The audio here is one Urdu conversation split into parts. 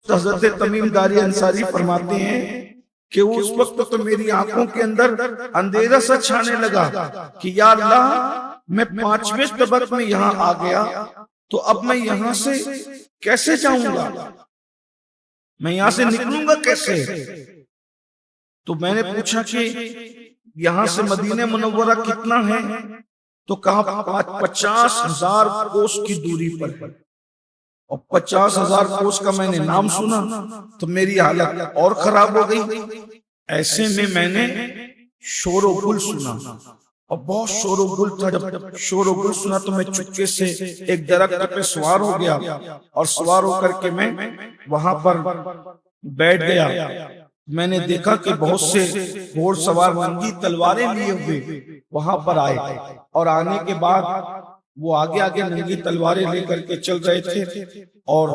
حضرت تمیم داری انصاری فرماتے ہیں کہ اس وقت تو میری آنکھوں کے اندر اندھیرا سا چھانے لگا کہ یا اللہ میں 5ویں طبق میں یہاں آ گیا تو اب میں یہاں سے کیسے جاؤں گا، میں یہاں سے نکلوں گا کیسے؟ تو میں نے پوچھا کہ یہاں سے مدینہ منورہ کتنا ہے؟ تو کہا 50,000 کوس کی دوری پر ہے۔ اور 50,000 کوس کا میں نے نام سنا تو میری حالت اور خراب ہو گئی۔ ایسے میں نے شور و گل سنا اور بہت شور و گل تھا۔ جب شور و گل سنا تو میں چپکے سے ایک درخت پہ سوار ہو گیا اور سوار ہو کر کے میں وہاں پر بیٹھ گیا۔ میں نے دیکھا کہ بہت سے گھوڑ سوار ننگی تلواریں لیے ہوئے وہاں پر آئے، اور آنے کے بعد وہ آگے آگے ننگی تلواریں لے کر کے چل رہے تھے، اور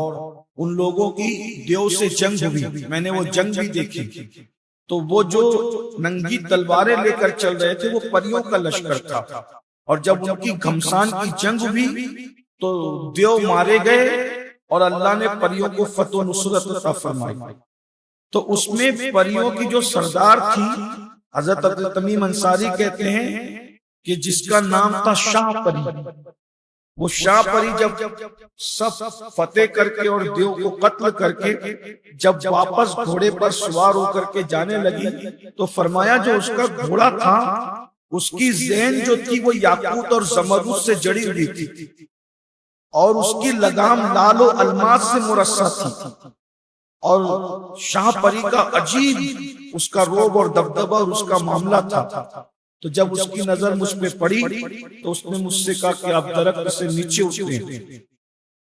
ان لوگوں کی دیو سے جنگ ہوئی۔ میں نے وہ جنگ بھی دیکھی۔ تو وہ جو ننگی تلواریں لے کر چل رہے تھے وہ پریوں کا لشکر تھا، اور جب ان کی گھمسان کی جنگ ہوئی تو دیو مارے گئے اور اللہ نے پریوں کو فتح و نصرت عطا فرمائی۔ تو اس میں پریوں کی جو سردار تھی حضرت تمیم انصاری کہتے ہیں کہ جس کا نام تھا شاہ پری، وہ شاہ پری جب سب فتح کر کے اور دیو کو قتل کر کے جب واپس گھوڑے پر سوار ہو کر کے جانے لگی تو فرمایا جو اس کا گھوڑا تھا اس کی ذہن جو تھی وہ یاقوت اور زمرد سے جڑی ہوئی تھی، اور اس کی لگام لال و الماس سے مرصع تھی، اور شاہ پری کا عجیب اس کا روب اور دبدبہ اور اس کا معاملہ تھا۔ تو جب اس کی نظر مجھ پہ پڑی تو اس نے مجھ سے کہا کہ آپ درخت سے نیچے اتریں۔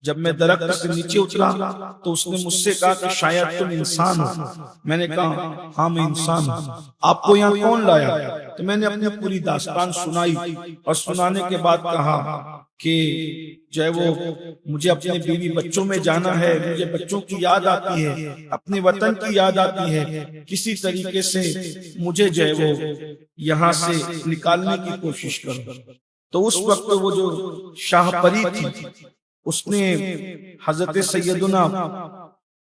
جب میں درخت سے نیچے اترا تو اس نے مجھ سے کہا کہ شاید تم انسان ہو۔ میں نے کہا ہاں میں انسان ہوں، آپ کو یہاں کون لایا؟ تو میں نے اپنی پوری داستان سنائی، اور سنانے کے بعد کہا کہ جو ہے وہ مجھے اپنے بیوی بچوں میں جانا ہے، مجھے بچوں کی یاد آتی ہے، اپنے وطن کی یاد آتی ہے، کسی طریقے سے مجھے جو ہے وہ یہاں سے نکالنے کی کوشش کرو۔ تو اس وقت وہ جو شاہ پری تھی اس نے حضرت سیدنا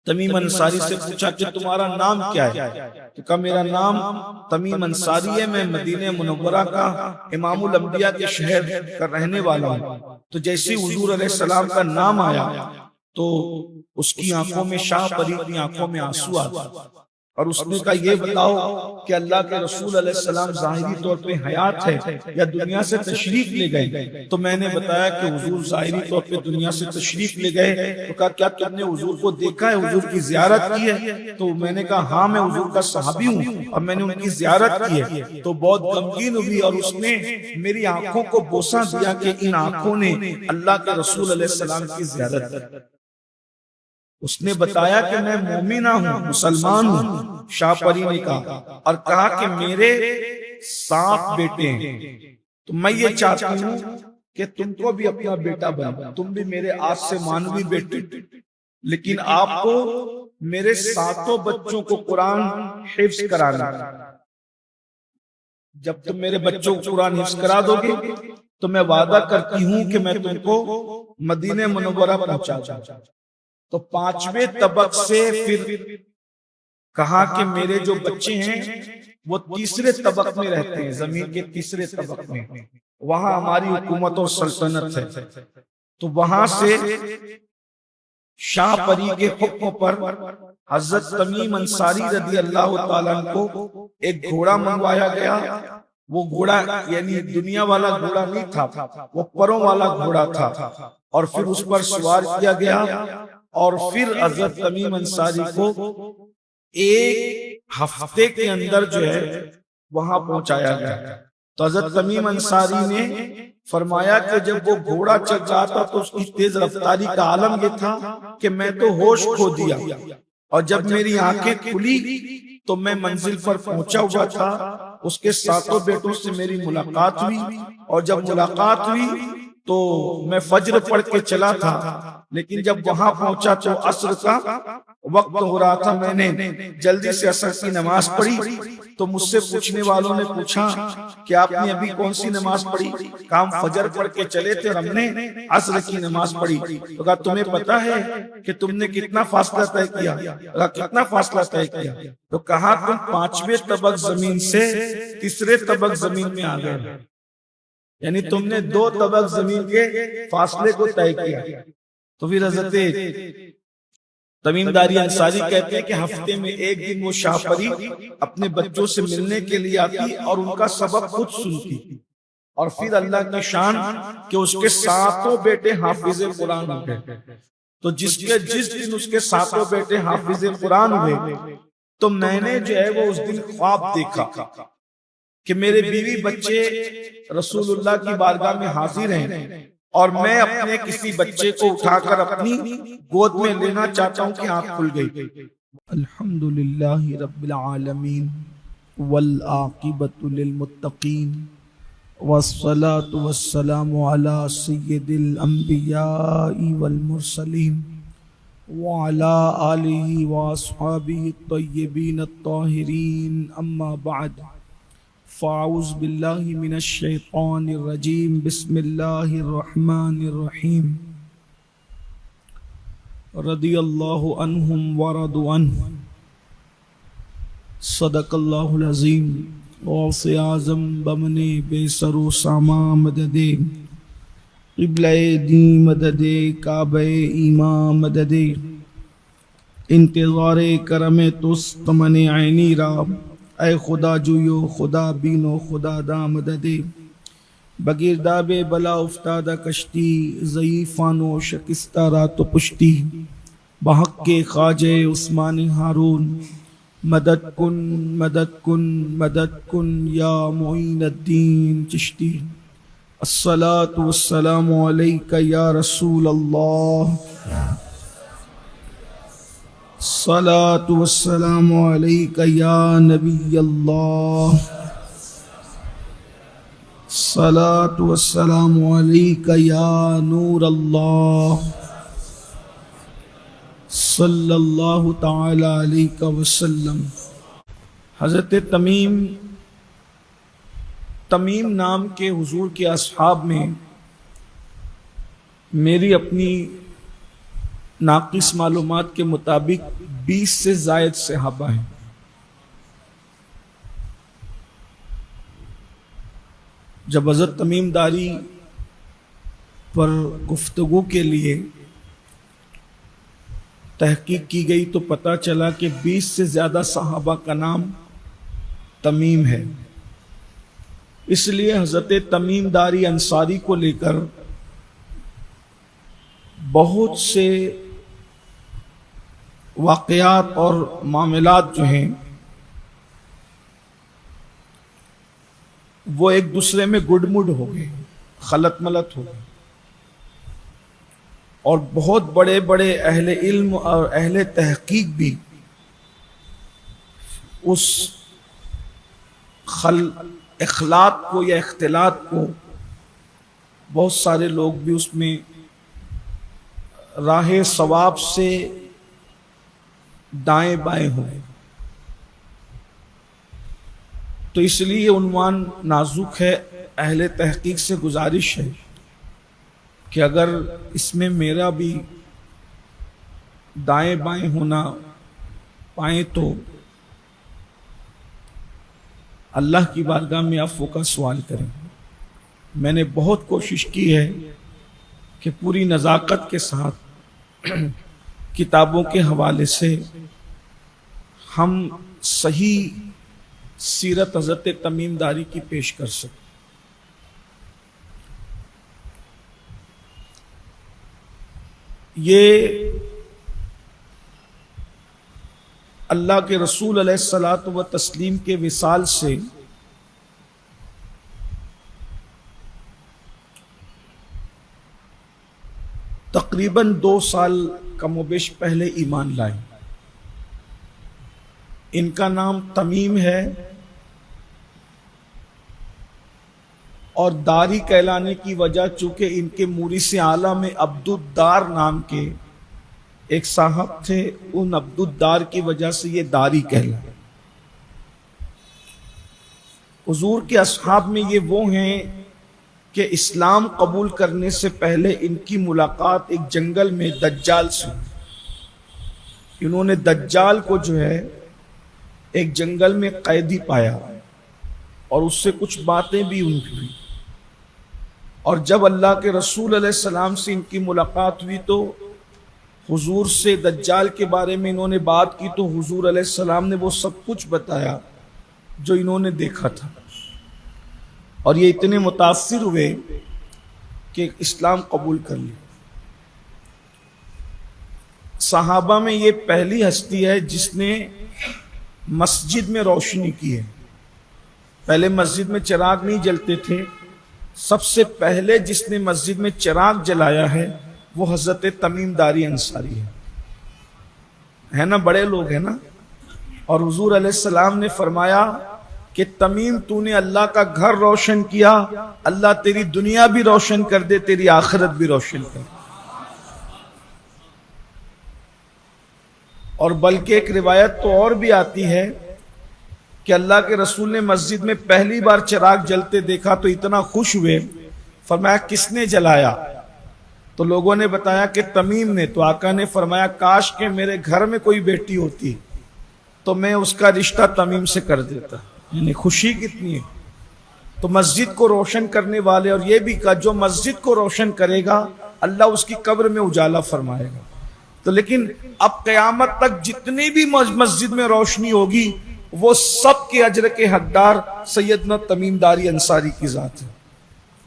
تمیم انصاری سے پوچھا کہ تمہارا نام کیا ہے؟ تو کہا میرا نام تمیم انصاری ہے، میں مدینہ منورہ کا امام الانبیاء کے شہر کا رہنے والا ہوں۔ تو جیسے حضور علیہ السلام کا نام آیا تو اس کی آنکھوں میں شاہ پری کی آنکھوں میں آنسو آ، اور اس نے کہا یہ بتاؤ کہ اللہ کے رسول علیہ السلام ظاہری طور پہ حیات ہے یا دنیا سے تشریف لے گئے؟ تو میں نے بتایا کہ حضور ظاہری طور پہ دنیا سے تشریف لے گئے۔ تو کہا کیا تم نے حضور کو دیکھا ہے، حضور کی زیارت کی ہے؟ تو میں نے کہا ہاں میں حضور کا صحابی ہوں اور میں نے ان کی زیارت کی ہے۔ تو بہت غمگین ہوئی اور اس نے میری آنکھوں کو بوسہ دیا کہ ان آنکھوں نے اللہ کے رسول علیہ السلام کی زیارت کی۔ اس نے بتایا کہ میں مومنہ ہوں، مسلمان ہوں۔ شاہ پری نے کہا اور کہا کہ میرے 7 بیٹے ہیں، تو میں یہ چاہتی ہوں کہ تم کو بھی اپنا بیٹا بنا، تم بھی میرے آس سے مانوی بیٹے، لیکن آپ کو میرے 7 بچوں کو قرآن حفظ کرانا۔ جب تم میرے بچوں کو قرآن حفظ کرا دو گے تو میں وعدہ کرتی ہوں کہ میں تم کو مدینہ منورہ پہنچا دوں۔ تو 5ویں طبق سے پھر کہا کہ میرے جو بچے ہیں وہ 3 طبق میں رہتے ہیں، زمین کے 3 طبق میں، وہاں ہماری حکومت اور سلطنت ہے۔ تو وہاں سے شاہ پری کے حکم پر حضرت تمیم انصاری رضی اللہ تعالیٰ عنہ کو ایک گھوڑا منگوایا گیا۔ وہ گھوڑا یعنی دنیا والا گھوڑا نہیں تھا، وہ پروں والا گھوڑا تھا، اور پھر اس پر سوار کیا گیا، اور پھر حضرت تمیم انصاری کو 1 ہفتے کے اندر جو ہے وہاں پہنچایا گیا۔ تو حضرت تمیم انصاری نے فرمایا کہ جب وہ گھوڑا چل رہا تھا تو اس کی تیز رفتاری کا عالم یہ تھا کہ میں تو ہوش کھو دیا، اور جب میری آنکھیں کھلی تو میں منزل پر پہنچا ہوا تھا۔ اس کے 7 بیٹوں سے میری ملاقات ہوئی، اور جب ملاقات ہوئی تو میں فجر پڑھ کے چلا تھا، لیکن جب وہاں پہنچا تو عصر کا وقت ہو رہا تھا، میں نے جلدی سے عصر کی نماز پڑھی۔ تو مجھ سے پوچھنے والوں نے پوچھا کہ آپ نے ابھی کون سی نماز پڑھی؟ کہا ہم فجر پڑھ کے چلے تھے اور ہم نے عصر کی نماز پڑھی۔ تو کہا تمہیں پتا ہے کہ تم نے کتنا فاصلہ طے کیا؟ کہا کتنا فاصلہ طے کیا؟ تو کہا تم 5ویں طبق زمین سے 3رے طبق زمین میں آ گئے، یعنی تم نے 2 طبق زمین کے فاصلے کو طے کیا۔ تو پھر حضرت تمیم داری انصاری کہتے ہیں کہ ہفتے میں ایک دن وہ شاہ پری اپنے بچوں سے ملنے کے لیے آتی اور ان کا سبق خود سنتی، اور پھر اللہ کی شان کہ اس کے 7 بیٹے حافظ قرآن ہوئے۔ تو جس دن اس کے 7 بیٹے حافظ قرآن ہوئے، تو میں نے جو ہے وہ اس دن خواب دیکھا کہ میرے بیوی بچے رسول اللہ کی بارگاہ میں حاضر ہیں، اور میں اپنے کسی بچے کو اٹھا کر اپنی گود میں لینا چاہتا ہوں کہ آنکھ کھل گئی۔ الحمدللہ رب العالمین والعاقبۃ للمتقین والصلاة والسلام علی سید الانبیاء والمرسلین وعلی آلہ واصحابہ الطیبین الطاہرین، اما بعد فاعوذ باللہ من الشیطان الرجیم، بسم اللہ الرحمن الرحیم۔ رضی اللہ عنہم ورضوا عنہ، صدق اللہ العظیم۔ غوث اعظم بمن بے سر و ساما مدد، قبلہ دین مدد، کعبہ ایمان مدد، انتظار کرم تست من عینی را، اے خدا جویو خدا بینو خدا دا مدد۔ بگرداب بلا افتادہ کشتی، ضعیفان و شکستہ رات و پشتی، بحق کے خواجہ عثمان ہارون، مدد کن مدد کن مدد کن یا معین الدین چشتی۔ الصلاۃ والسلام علیک یا رسول اللہ، الصلاۃ والسلام علیک یا نبی اللہ، الصلاۃ والسلام علیک یا نور اللہ، صلی اللہ تعالی علیہ وسلم۔ حضرت تمیم نام کے حضور کے اصحاب میں میری اپنی ناقص معلومات کے مطابق 20 سے زائد صحابہ ہیں۔ جب حضرت تمیم داری پر گفتگو کے لیے تحقیق کی گئی تو پتہ چلا کہ 20 سے زیادہ صحابہ کا نام تمیم ہے۔ اس لیے حضرت تمیم داری انصاری کو لے کر بہت سے واقعات اور معاملات جو ہیں وہ ایک دوسرے میں گڈ مڈ ہو گئے، خلط ملط ہو گئے، اور بہت بڑے بڑے اہل علم اور اہل تحقیق بھی اس اخلاط کو یا اختلاط کو، بہت سارے لوگ بھی اس میں راہ ثواب سے دائیں بائیں ہوئے۔ تو اس لیے عنوان نازک ہے۔ اہل تحقیق سے گزارش ہے کہ اگر اس میں میرا بھی دائیں بائیں ہونا پائیں تو اللہ کی بارگاہ میں عفو کا سوال کریں۔ میں نے بہت کوشش کی ہے کہ پوری نزاکت کے ساتھ کتابوں کے حوالے سے ہم صحیح سیرت حضرت تمیم داری کی پیش کر سکیں۔ یہ اللہ کے رسول علیہ الصلاۃ والتسلیم کے وصال سے تقریباً 2 سال کم و بیش پہلے ایمان لائے۔ ان کا نام تمیم ہے اور داری کہلانے کی وجہ چونکہ ان کے مورث اعلیٰ میں عبدالدار نام کے ایک صاحب تھے، ان عبدالدار کی وجہ سے یہ داری کہلائے۔ حضور کے اصحاب میں یہ وہ ہیں کہ اسلام قبول کرنے سے پہلے ان کی ملاقات ایک جنگل میں دجال سے، انہوں نے دجال کو جو ہے ایک جنگل میں قیدی پایا اور اس سے کچھ باتیں بھی ان کی ہوئی، اور جب اللہ کے رسول علیہ السلام سے ان کی ملاقات ہوئی تو حضور سے دجال کے بارے میں انہوں نے بات کی، تو حضور علیہ السلام نے وہ سب کچھ بتایا جو انہوں نے دیکھا تھا، اور یہ اتنے متاثر ہوئے کہ اسلام قبول کر لیا۔ صحابہ میں یہ پہلی ہستی ہے جس نے مسجد میں روشنی کی ہے۔ پہلے مسجد میں چراغ نہیں جلتے تھے، سب سے پہلے جس نے مسجد میں چراغ جلایا ہے وہ حضرت تمیم داری انصاری ہے نا، بڑے لوگ ہیں نا۔ اور حضور علیہ السلام نے فرمایا کہ تمیم تو نے اللہ کا گھر روشن کیا، اللہ تیری دنیا بھی روشن کر دے، تیری آخرت بھی روشن کر دے۔ اور بلکہ ایک روایت تو اور بھی آتی ہے کہ اللہ کے رسول نے مسجد میں پہلی بار چراغ جلتے دیکھا تو اتنا خوش ہوئے، فرمایا کس نے جلایا؟ تو لوگوں نے بتایا کہ تمیم نے۔ تو آقا نے فرمایا کاش کہ میرے گھر میں کوئی بیٹی ہوتی تو میں اس کا رشتہ تمیم سے کر دیتا۔ یعنی خوشی کتنی ہے۔ تو مسجد کو روشن کرنے والے، اور یہ بھی کہا جو مسجد کو روشن کرے گا اللہ اس کی قبر میں اجالا فرمائے گا۔ تو لیکن اب قیامت تک جتنی بھی مسجد میں روشنی ہوگی وہ سب کے اجر کے حقدار سیدنا تمیم داری انصاری کی ذات ہے،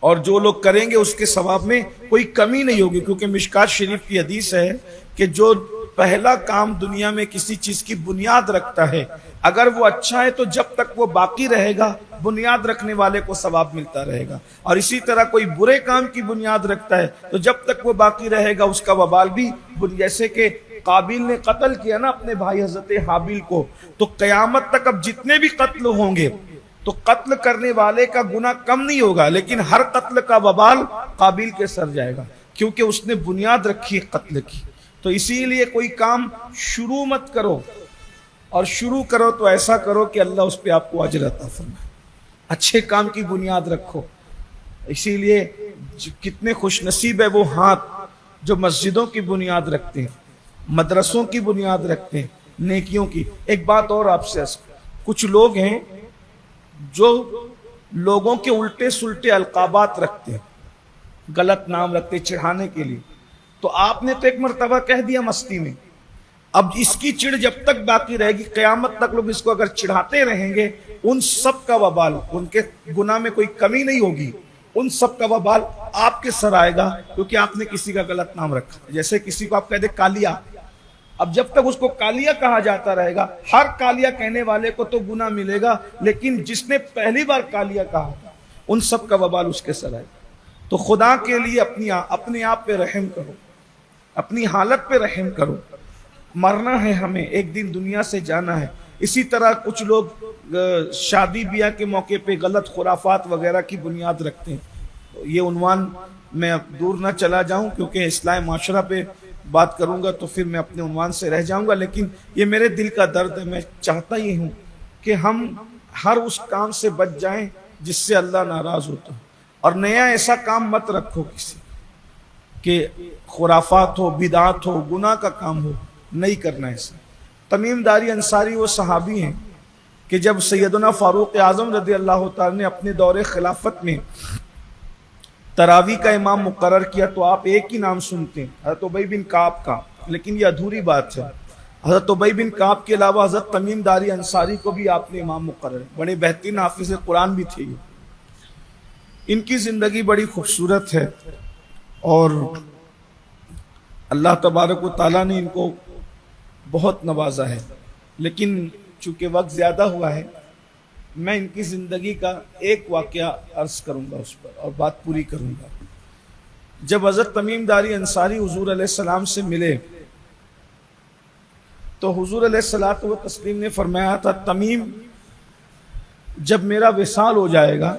اور جو لوگ کریں گے اس کے ثواب میں کوئی کمی نہیں ہوگی، کیونکہ مشکات شریف کی حدیث ہے کہ جو پہلا کام دنیا میں کسی چیز کی بنیاد رکھتا ہے اگر وہ اچھا ہے تو جب تک وہ باقی رہے گا بنیاد رکھنے والے کو ثواب ملتا رہے گا، اور اسی طرح کوئی برے کام کی بنیاد رکھتا ہے تو جب تک وہ باقی رہے گا اس کا وبال بھی، جیسے کہ قابیل نے قتل کیا نا اپنے بھائی حضرت حابیل کو، تو قیامت تک اب جتنے بھی قتل ہوں گے تو قتل کرنے والے کا گناہ کم نہیں ہوگا، لیکن ہر قتل کا وبال قابیل کے سر جائے گا، کیونکہ اس نے بنیاد رکھی ہے قتل کی۔ تو اسی لیے کوئی کام شروع مت کرو، اور شروع کرو تو ایسا کرو کہ اللہ اس پہ آپ کو اجر عطا فرمائے، اچھے کام کی بنیاد رکھو۔ اسی لیے کتنے خوش نصیب ہے وہ ہاتھ جو مسجدوں کی بنیاد رکھتے ہیں، مدرسوں کی بنیاد رکھتے ہیں، نیکیوں کی۔ ایک بات اور آپ سے کچھ لوگ ہیں جو لوگوں کے الٹے سلٹے القابات رکھتے ہیں، غلط نام رکھتے چڑھانے کے لیے، تو آپ نے تو ایک مرتبہ کہہ دیا مستی میں، اب اس کی چڑ جب تک باقی رہے گی قیامت تک لوگ اس کو اگر چڑھاتے رہیں گے ان سب کا وبال، ان کے گناہ میں کوئی کمی نہیں ہوگی، ان سب کا وبال آپ کے سر آئے گا، کیونکہ آپ نے کسی کا غلط نام رکھا۔ جیسے کسی کو آپ کہہ دے کالیا، اب جب تک اس کو کالیا کہا جاتا رہے گا ہر کالیا کہنے والے کو تو گناہ ملے گا، لیکن جس نے پہلی بار کالیا کہا ان سب کا وبال اس کے سر آئے گا۔ تو خدا کے لیے اپنے آپ پہ رحم کرو، اپنی حالت پہ رحم کرو، مرنا ہے ہمیں، ایک دن دنیا سے جانا ہے۔ اسی طرح کچھ لوگ شادی بیاہ کے موقع پہ غلط خرافات وغیرہ کی بنیاد رکھتے ہیں۔ یہ عنوان میں اب دور نہ چلا جاؤں کیونکہ اصلاح معاشرہ پہ بات کروں گا تو پھر میں اپنے عنوان سے رہ جاؤں گا، لیکن یہ میرے دل کا درد ہے۔ میں چاہتا ہی ہوں کہ ہم ہر اس کام سے بچ جائیں جس سے اللہ ناراض ہوتا ہے، اور نیا ایسا کام مت رکھو کسی کہ خرافات ہو، بدعات ہو، گناہ کا کام ہو، نہیں کرنا ایسا۔ تمیم داری انصاری وہ صحابی ہیں کہ جب سیدنا فاروق اعظم رضی اللہ تعالی نے اپنے دور خلافت میں تراویح کا امام مقرر کیا تو آپ ایک ہی نام سنتے ہیں، حضرت ابی بن کعب کا، لیکن یہ ادھوری بات ہے۔ حضرت ابی بن کعب کے علاوہ حضرت تمیم داری انصاری کو بھی آپ نے امام مقرر، بڑے بہترین حافظ قرآن بھی تھے۔ ان کی زندگی بڑی خوبصورت ہے اور اللہ تبارک و تعالیٰ نے ان کو بہت نوازا ہے، لیکن چونکہ وقت زیادہ ہوا ہے میں ان کی زندگی کا ایک واقعہ عرض کروں گا اس پر اور بات پوری کروں گا۔ جب حضرت تمیم داری انصاری حضور علیہ السلام سے ملے تو حضور علیہ الصلوۃ والتسلیم نے فرمایا تھا تمیم جب میرا وصال ہو جائے گا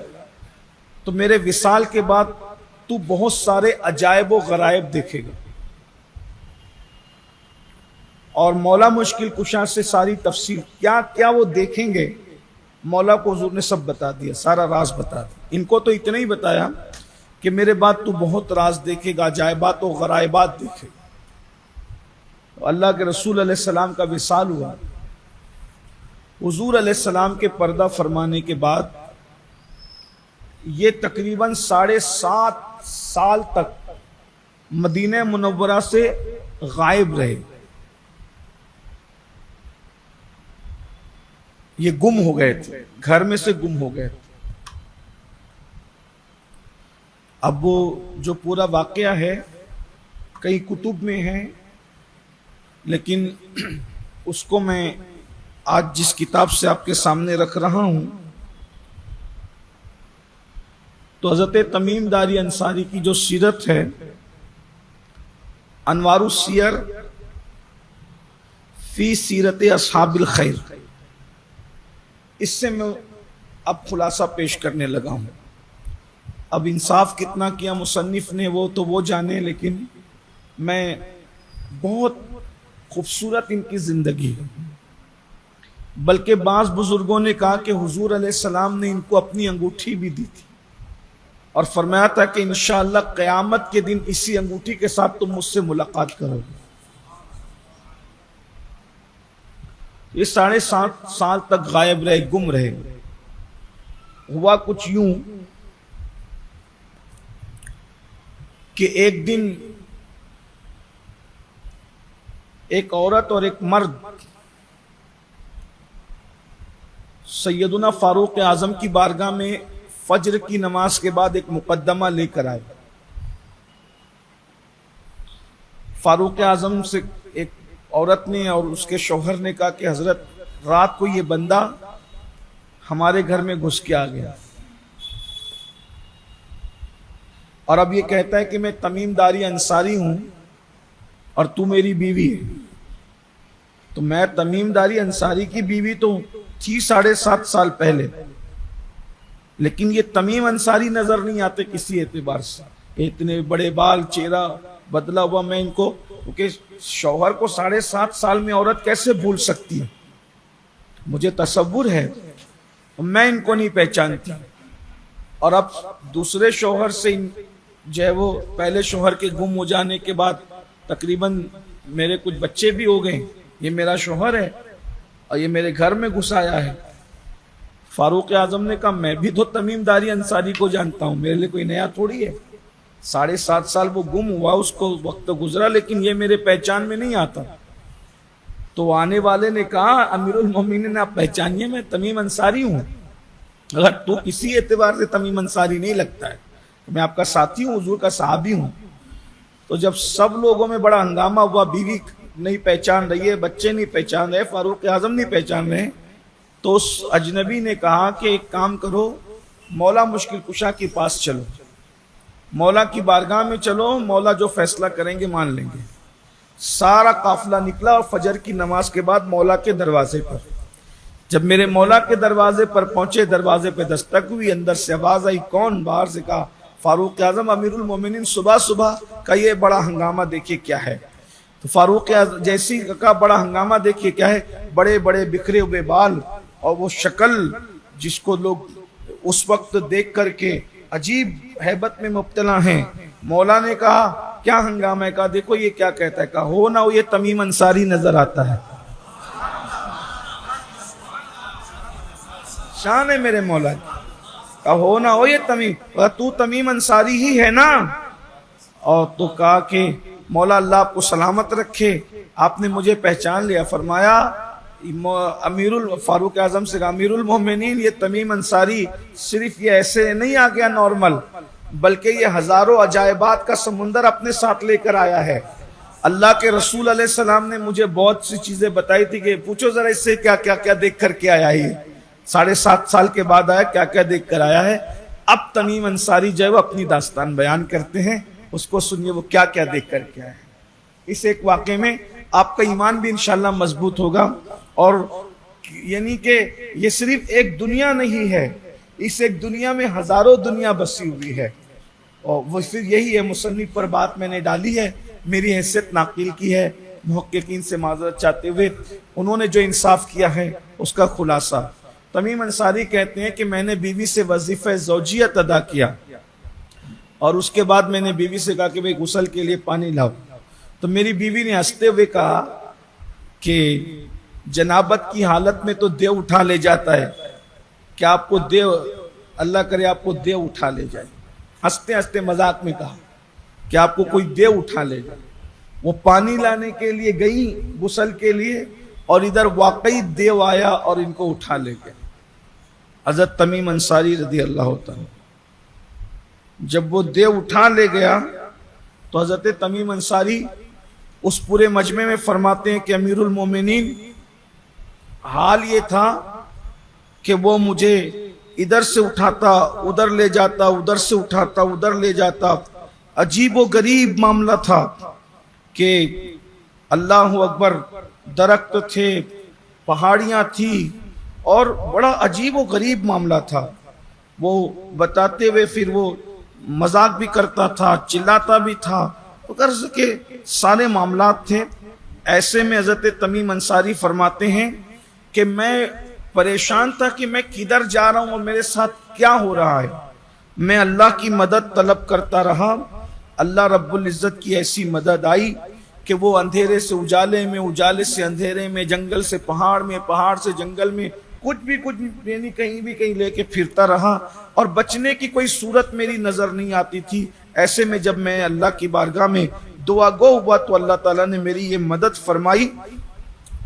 تو میرے وصال کے بعد تو بہت سارے عجائب و غرائب دیکھے گا. اور مولا مشکل کشا سے ساری تفصیل کیا کیا وہ دیکھیں گے مولا کو حضور نے سب بتا دیا, سارا راز بتا دیا. ان کو تو اتنا ہی بتایا کہ میرے بعد تو بہت راز دیکھے گا, عجائبات و غرائبات دیکھے گا. اللہ کے رسول علیہ السلام کا وصال ہوا. حضور علیہ السلام کے پردہ فرمانے کے بعد یہ تقریباً 7.5 سال تک مدینہ منورہ سے غائب رہے. یہ گم ہو گئے تھے, گھر میں سے گم ہو گئے تھے. اب وہ جو پورا واقعہ ہے کئی کتب میں ہے, لیکن اس کو میں آج جس کتاب سے آپ کے سامنے رکھ رہا ہوں تو حضرت تمیم داری انصاری کی جو سیرت ہے, انوار السیر فی سیرت اصحاب الخیر, اس سے میں اب خلاصہ پیش کرنے لگا ہوں. اب انصاف کتنا کیا مصنف نے وہ تو وہ جانے, لیکن میں بہت خوبصورت ان کی زندگی ہے. بلکہ بعض بزرگوں نے کہا کہ حضور علیہ السلام نے ان کو اپنی انگوٹھی بھی دی تھی اور فرمایا تھا کہ انشاءاللہ قیامت کے دن اسی انگوٹھی کے ساتھ تم مجھ سے ملاقات کرو گے. یہ 7.5 سال تک غائب رہے, گم رہے. ہوا کچھ یوں کہ ایک دن ایک عورت اور ایک مرد سیدنا فاروق اعظم کی بارگاہ میں فجر کی نماز کے بعد ایک مقدمہ لے کر آئے. فاروق اعظم سے ایک عورت نے اور اس کے شوہر نے کہا کہ حضرت رات کو یہ بندہ ہمارے گھر میں گھس کے آ گیا اور اب یہ کہتا ہے کہ میں تمیم داری انصاری ہوں اور تو میری بیوی ہے. تو میں تمیم داری انصاری کی بیوی تو تھی 7.5 سال پہلے, لیکن یہ تمیم انصاری نظر نہیں آتے کسی اعتبار سے. اتنے بڑے بال, چہرہ بدلا ہوا, میں ان کو کیونکہ شوہر کو 7.5 سال میں عورت کیسے بھول سکتی ہے, مجھے تصور ہے, میں ان کو نہیں پہچانتی. اور اب دوسرے شوہر سے جو ہے وہ پہلے شوہر کے گم ہو جانے کے بعد تقریباً میرے کچھ بچے بھی ہو گئے. یہ میرا شوہر ہے اور یہ میرے گھر میں گھس آیا ہے. فاروق اعظم نے کہا میں بھی تو تمیم داری انصاری کو جانتا ہوں, میرے لیے کوئی نیا تھوڑی ہے. 7.5 سال وہ گم ہوا, اس کو وقت گزرا, لیکن یہ میرے پہچان میں نہیں آتا. تو آنے والے نے کہا امیر المومنین آپ پہچانیے میں تمیم انصاری ہوں. اگر تو کسی اعتبار سے تمیم انصاری نہیں لگتا ہے تو میں آپ کا ساتھی ہوں, حضور کا صحابی ہوں. تو جب سب لوگوں میں بڑا ہنگامہ ہوا, بیوی نہیں پہچان رہی ہے, بچے نہیں پہچان رہے, فاروق اعظم نہیں پہچان رہے, تو اس اجنبی نے کہا کہ ایک کام کرو, مولا مشکل کشا کے پاس چلو, مولا کی بارگاہ میں چلو, مولا جو فیصلہ کریں گے مان لیں گے. سارا قافلہ نکلا اور فجر کی نماز کے بعد مولا کے دروازے پر. جب میرے مولا کے دروازے پر پہنچے, دروازے پہ دستک ہوئی, اندر سے آواز آئی کون؟ باہر سے کہا فاروق اعظم امیر المومنین. صبح صبح کا یہ بڑا ہنگامہ دیکھیے کیا ہے. تو فاروق اعظم جیسی کا بڑا ہنگامہ دیکھیے کیا ہے, بڑے بڑے بکھرے ہوئے بال اور وہ شکل جس کو لوگ اس وقت دیکھ کر کے عجیب ہیبت میں مبتلا ہیں. مولا نے کہا کیا ہنگامہ ہے؟ کہا دیکھو یہ کیا کہتا ہے. کہا ہو نہ ہو یہ تمیم انصاری نظر آتا ہے. شان ہے میرے مولا کی. کہا ہو نہ ہو یہ تمیم, تو تمیم انصاری ہی ہے نا. اور تو کہا کہ مولا اللہ آپ کو سلامت رکھے, آپ نے مجھے پہچان لیا. فرمایا فاروق اعظم سے کہا امیر المومنین یہ تمیم انصاری صرف یہ ایسے نہیں آ گیا نارمل, بلکہ یہ ہزاروں عجائبات کا سمندر اپنے ساتھ لے کر آیا ہے. اللہ کے رسول علیہ السلام نے مجھے بہت سی چیزیں بتائی تھی کہ پوچھو ذرا اس سے کیا کیا کیا دیکھ کر کے آیا ہے. 7.5 سال کے بعد آیا, کیا کیا دیکھ کر آیا ہے. اب تمیم انصاری جو ہے وہ اپنی داستان بیان کرتے ہیں, اس کو سنیے وہ کیا کیا دیکھ کر کے آئے ہیں. اس ایک واقعے میں آپ کا ایمان بھی انشاءاللہ مضبوط ہوگا. اور یعنی کہ یہ صرف ایک دنیا نہیں ہے, اس ایک دنیا میں ہزاروں دنیا بسی ہوئی ہے، اور وہ پھر یہی ہے مصنف پر بات میں نے ڈالی ہے، میری حیثیت ناقل کی ہے، محققین سے معذرت چاہتے ہوئے انہوں نے جو انصاف کیا ہے اس کا خلاصہ۔ تمیم انصاری کہتے ہیں کہ میں نے بیوی سے وظیفہ زوجیت ادا کیا، اور اس کے بعد میں نے بیوی سے کہا کہ بھئی غسل کے لیے پانی لاؤ، تو میری بیوی نے ہنستے ہوئے کہا کہ جنابت کی حالت میں تو دیو اٹھا لے جاتا ہے، کہ آپ کو دیو، اللہ کرے آپ کو دیو اٹھا لے جائے، ہنستے ہنستے مذاق میں کہا کہ آپ کو کوئی دیو اٹھا لے جائے۔ وہ پانی لانے کے لیے گئی غسل کے لیے، اور ادھر واقعی دیو آیا اور ان کو اٹھا لے گیا۔ حضرت تمیم انصاری رضی اللہ تعالی جب وہ دیو اٹھا لے گیا تو حضرت تمیم انصاری اس پورے مجمع میں فرماتے ہیں کہ امیر المومنین، حال یہ تھا کہ وہ مجھے ادھر سے اٹھاتا ادھر لے جاتا، ادھر سے اٹھاتا ادھر لے جاتا، عجیب و غریب معاملہ تھا کہ اللہ اکبر، درخت تھے، پہاڑیاں تھی، اور بڑا عجیب و غریب معاملہ تھا۔ وہ بتاتے ہوئے پھر وہ مذاق بھی کرتا تھا، چلاتا بھی تھا، غرض کے سارے معاملات تھے۔ ایسے میں حضرت تمیم انصاری فرماتے ہیں کہ میں پریشان تھا کہ میں کدھر جا رہا ہوں اور میرے ساتھ کیا ہو رہا ہے۔ میں اللہ کی مدد طلب کرتا رہا، اللہ رب العزت کی ایسی مدد آئی کہ وہ اندھیرے سے اجالے میں، اجالے سے اندھیرے میں، جنگل سے پہاڑ میں، پہاڑ سے جنگل میں، کچھ بھی یعنی کہیں بھی کہیں لے کے پھرتا رہا، اور بچنے کی کوئی صورت میری نظر نہیں آتی تھی۔ ایسے میں جب میں اللہ کی بارگاہ میں دعا گو ہوا تو اللہ تعالیٰ نے میری یہ مدد فرمائی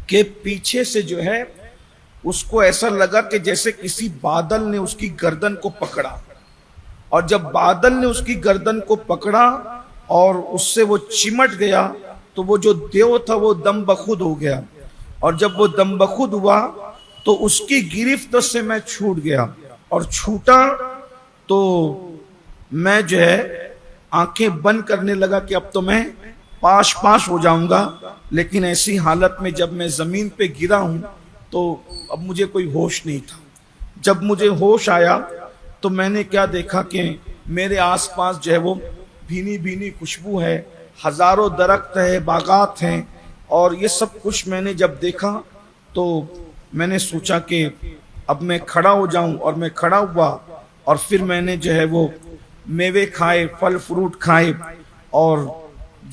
کہ پیچھے سے جو ہے اس کو ایسا لگا کہ جیسے کسی بادل نے اس کی گردن کو پکڑا، اور جب بادل نے اس کی گردن کو پکڑا اور اس سے وہ چمٹ گیا تو وہ جو دیو تھا وہ دم بخود ہو گیا، اور جب وہ دم بخود ہوا تو اس کی گرفت سے میں چھوٹ گیا، اور چھوٹا تو میں جو ہے آنکھیں بند کرنے لگا کہ اب تو میں پاش پاش ہو جاؤں گا، لیکن ایسی حالت میں جب میں زمین پہ گرا ہوں تو اب مجھے کوئی ہوش نہیں تھا۔ جب مجھے ہوش آیا تو میں نے کیا دیکھا کہ میرے آس پاس جو ہے وہ بھینی بھینی خوشبو ہے، ہزاروں درخت ہے، باغات ہیں، اور یہ سب کچھ میں نے جب دیکھا تو میں نے سوچا کہ اب میں کھڑا ہو جاؤں، اور میں کھڑا ہوا، اور پھر میں نے جو ہے وہ میوے کھائے، پھل فروٹ کھائے، اور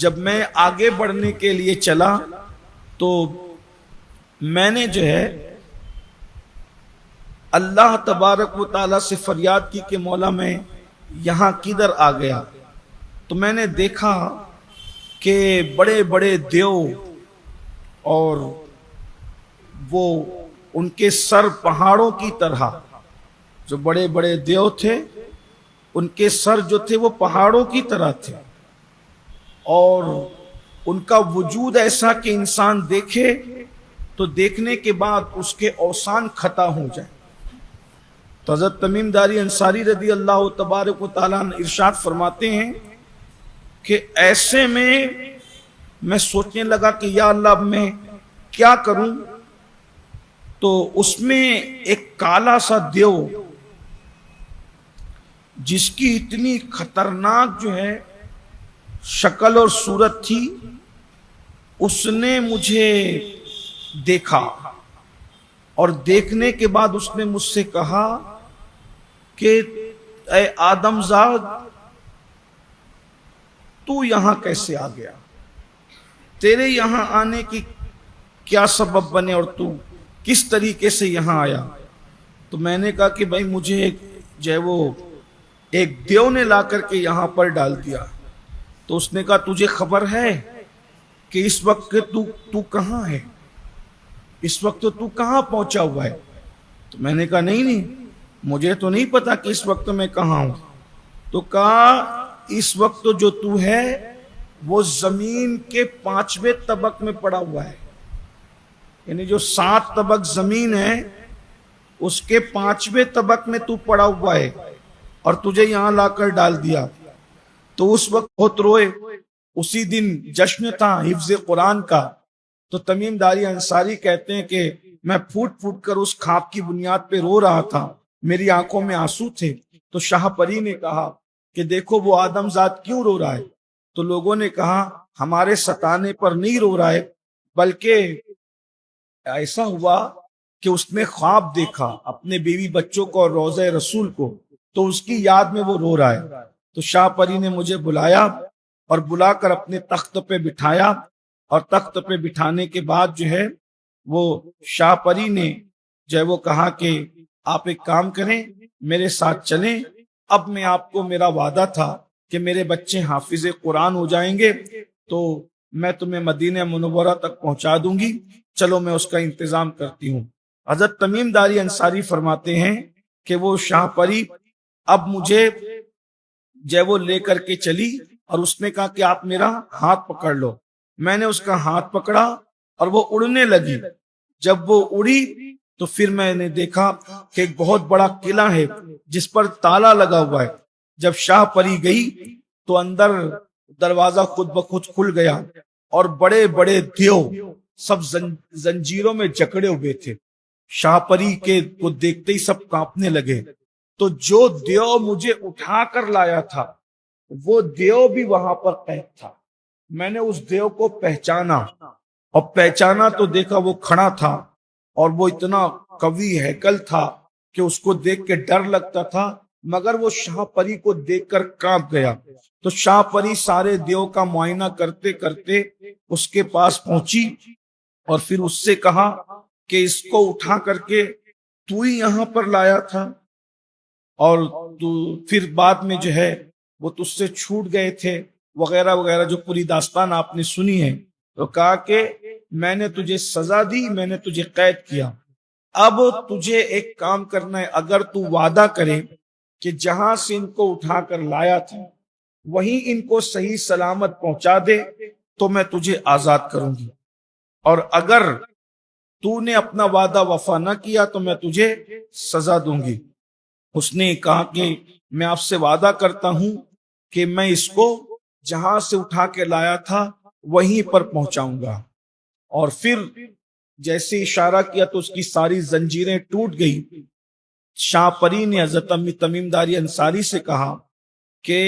جب میں آگے بڑھنے کے لیے چلا تو میں نے جو ہے اللہ تبارک و تعالیٰ سے فریاد کی کہ مولا میں یہاں کدھر آ گیا؟ تو میں نے دیکھا کہ بڑے بڑے دیو، اور وہ ان کے سر پہاڑوں کی طرح، جو بڑے بڑے دیو تھے ان کے سر جو تھے وہ پہاڑوں کی طرح تھے، اور ان کا وجود ایسا کہ انسان دیکھے تو دیکھنے کے بعد اس کے اوسان خطا ہو جائے۔ تو حضرت تمیم داری انصاری رضی اللہ تبارک و تعالیٰ ارشاد فرماتے ہیں کہ ایسے میں سوچنے لگا کہ یا اللہ اب میں کیا کروں؟ تو اس میں ایک کالا سا دیو جس کی اتنی خطرناک جو ہے شکل اور صورت تھی، اس نے مجھے دیکھا، اور دیکھنے کے بعد اس نے مجھ سے کہا کہ اے آدم زاد، تو یہاں کیسے آ گیا؟ تیرے یہاں آنے کی کیا سبب بنے اور تو کس طریقے سے یہاں آیا؟ تو میں نے کہا کہ بھائی مجھے جو ہے وہ ایک دیو نے لا کر کے یہاں پر ڈال دیا۔ تو اس نے کہا تجھے خبر ہے کہ اس وقت تو کہاں ہے؟ اس وقت تو کہاں پہنچا ہوا ہے؟ تو میں نے کہا نہیں مجھے تو نہیں پتا کہ اس وقت میں کہاں ہوں۔ تو کہا اس وقت جو تو ہے وہ زمین کے 5ویں طبق میں پڑا ہوا ہے، یعنی جو 7 طبق زمین ہے اس کے 5ویں طبق میں تو پڑا ہوا ہے، اور تجھے یہاں لا کر ڈال دیا۔ تو اس وقت بہت روئے، اسی دن جشن تھا حفظ قرآن کا۔ تو تمیم داری انصاری کہتے ہیں کہ میں پھوٹ پھوٹ کر اس خواب کی بنیاد پہ رو رہا تھا۔ میری آنکھوں میں آنسو تھے۔ تو شاہ پری نے کہا کہ دیکھو وہ آدم ذات کیوں رو رہا ہے؟ تو لوگوں نے کہا ہمارے ستانے پر نہیں رو رہا ہے، بلکہ ایسا ہوا کہ اس نے خواب دیکھا اپنے بیوی بچوں کو اور روضہ رسول کو، تو اس کی یاد میں وہ رو رہا ہے۔ تو شاہ پری نے مجھے بلایا اور بلا کر اپنے تخت پہ بٹھایا، اور تخت پہ بٹھانے کے بعد جو ہے وہ شاہ پری نے جو ہے وہ کہا کہ آپ ایک کام کریں، میرے ساتھ چلیں، اب میں آپ کو، میرا وعدہ تھا کہ میرے بچے حافظ قرآن ہو جائیں گے تو میں تمہیں مدینہ منورہ تک پہنچا دوں گی، چلو میں اس کا انتظام کرتی ہوں۔ حضرت تمیم داری انصاری فرماتے ہیں کہ وہ شاہ پری اب مجھے جو ہے وہ لے کر کے چلی، اور اس نے کہا کہ آپ میرا ہاتھ پکڑ لو۔ میں نے اس کا ہاتھ پکڑا اور وہ اڑنے لگی۔ جب وہ اڑی تو پھر میں نے دیکھا کہ ایک بہت بڑا قلعہ ہے جس پر تالا لگا ہوا ہے۔ جب شاہ پری گئی تو اندر دروازہ خود بخود کھل گیا، اور بڑے بڑے دیو سب زنجیروں میں جکڑے ہوئے تھے۔ شاہ پری کے کو دیکھتے ہی سب کانپنے لگے۔ تو جو دیو مجھے اٹھا کر لایا تھا وہ دیو بھی وہاں پر قید تھا۔ میں نے اس دیو کو پہچانا، اور پہچانا تو دیکھا وہ کھڑا تھا، اور وہ اتنا قوی ہیکل تھا کہ اس کو دیکھ کے ڈر لگتا تھا، مگر وہ شاہ پری کو دیکھ کر کانپ گیا۔ تو شاہ پری سارے دیو کا معائنہ کرتے کرتے اس کے پاس پہنچی، اور پھر اس سے کہا کہ اس کو اٹھا کر کے تو ہی یہاں پر لایا تھا، اور تو پھر بعد میں جو ہے وہ تجھ سے چھوٹ گئے تھے وغیرہ وغیرہ، جو پوری داستان آپ نے سنی ہے۔ تو کہا کہ میں نے تجھے سزا دی، میں نے تجھے قید کیا، اب تجھے ایک کام کرنا ہے، اگر تو وعدہ کرے کہ جہاں سے ان کو اٹھا کر لایا تھا وہیں ان کو صحیح سلامت پہنچا دے تو میں تجھے آزاد کروں گی، اور اگر تو نے اپنا وعدہ وفا نہ کیا تو میں تجھے سزا دوں گی۔ اس نے کہا کہ میں آپ سے وعدہ کرتا ہوں کہ میں اس کو جہاں سے اٹھا کے لایا تھا وہیں پر پہنچاؤں گا۔ اور پھر جیسے اشارہ کیا تو اس کی ساری زنجیریں ٹوٹ گئی۔ شاہ پری نے حضرت تمیم داری انصاری سے کہا کہ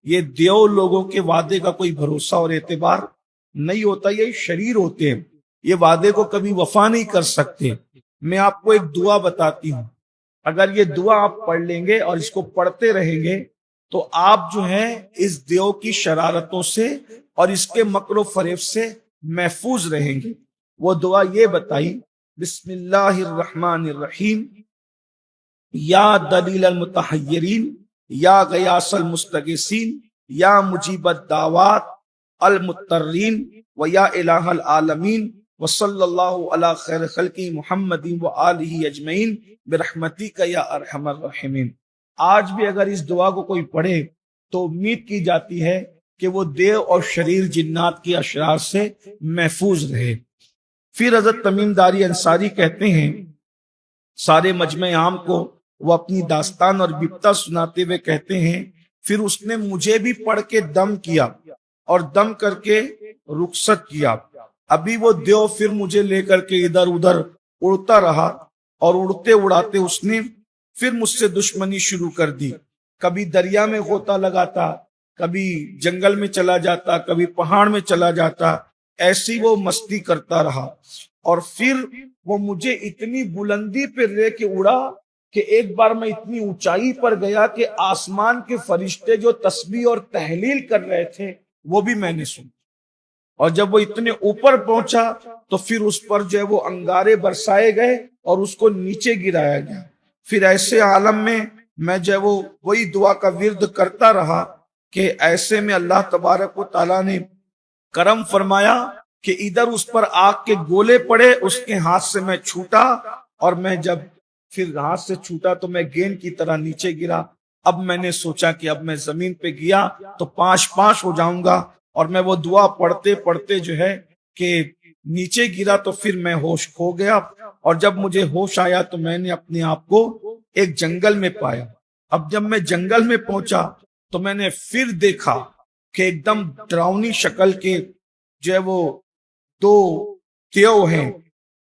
یہ دیو لوگوں کے وعدے کا کوئی بھروسہ اور اعتبار نہیں ہوتا، یہ شریر ہوتے ہیں، یہ وعدے کو کبھی وفا نہیں کر سکتے۔ میں آپ کو ایک دعا بتاتی ہوں، اگر یہ دعا آپ پڑھ لیں گے اور اس کو پڑھتے رہیں گے تو آپ جو ہیں اس دیو کی شرارتوں سے اور اس کے مکر و فریب سے محفوظ رہیں گے۔ وہ دعا یہ بتائی، بسم اللہ الرحمن الرحیم، یا دلیل المتحیرین، یا غیاث المستغیثین، یا مجیب الدعوات المضطرین، و یا الہ العالمین، وصلی اللہ علی خیر خلقی محمد و آلہ اجمعین برحمتک یا ارحم الراحمین۔ آج بھی اگر اس دعا کو کوئی پڑھے تو امید کی جاتی ہے کہ وہ دیو اور شریر جنات کی اشرار سے محفوظ رہے۔ پھر حضرت تمیم داری انصاری کہتے ہیں سارے مجمع عام کو وہ اپنی داستان اور بپتا سناتے ہوئے کہتے ہیں پھر اس نے مجھے بھی پڑھ کے دم کیا اور دم کر کے رخصت کیا۔ ابھی وہ دیو پھر مجھے لے کر کے ادھر ادھر اڑتا رہا، اور اڑتے اڑاتے اس نے پھر مجھ سے دشمنی شروع کر دی۔ کبھی دریا میں غوطہ لگاتا، کبھی جنگل میں چلا جاتا، کبھی پہاڑ میں چلا جاتا، ایسی وہ مستی کرتا رہا۔ اور پھر وہ مجھے اتنی بلندی پہ لے کے اڑا کہ ایک بار میں اتنی اونچائی پر گیا کہ آسمان کے فرشتے جو تسبیح اور تحلیل کر رہے تھے وہ بھی میں نے سنا۔ اور جب وہ اتنے اوپر پہنچا تو پھر اس پر جو ہے وہ انگارے برسائے گئے اور اس کو نیچے گرایا گیا۔ پھر ایسے عالم میں میں جو ہے وہ وہی دعا کا ورد کرتا رہا کہ ایسے میں اللہ تبارک و تعالیٰ نے کرم فرمایا کہ ادھر اس پر آگ کے گولے پڑے، اس کے ہاتھ سے میں چھوٹا، اور میں جب پھر ہاتھ سے چھوٹا تو میں گیند کی طرح نیچے گرا۔ اب میں نے سوچا کہ اب میں زمین پہ گیا تو پاش پاش ہو جاؤں گا، اور میں وہ دعا پڑھتے پڑھتے جو ہے کہ نیچے گرا تو پھر میں ہوش کھو گیا، اور جب مجھے ہوش آیا تو میں نے اپنے آپ کو ایک جنگل میں پایا۔ اب جب میں جنگل میں پہنچا تو میں نے پھر دیکھا کہ ایک دم ڈراؤنی شکل کے جو ہے وہ دو دیو ہیں،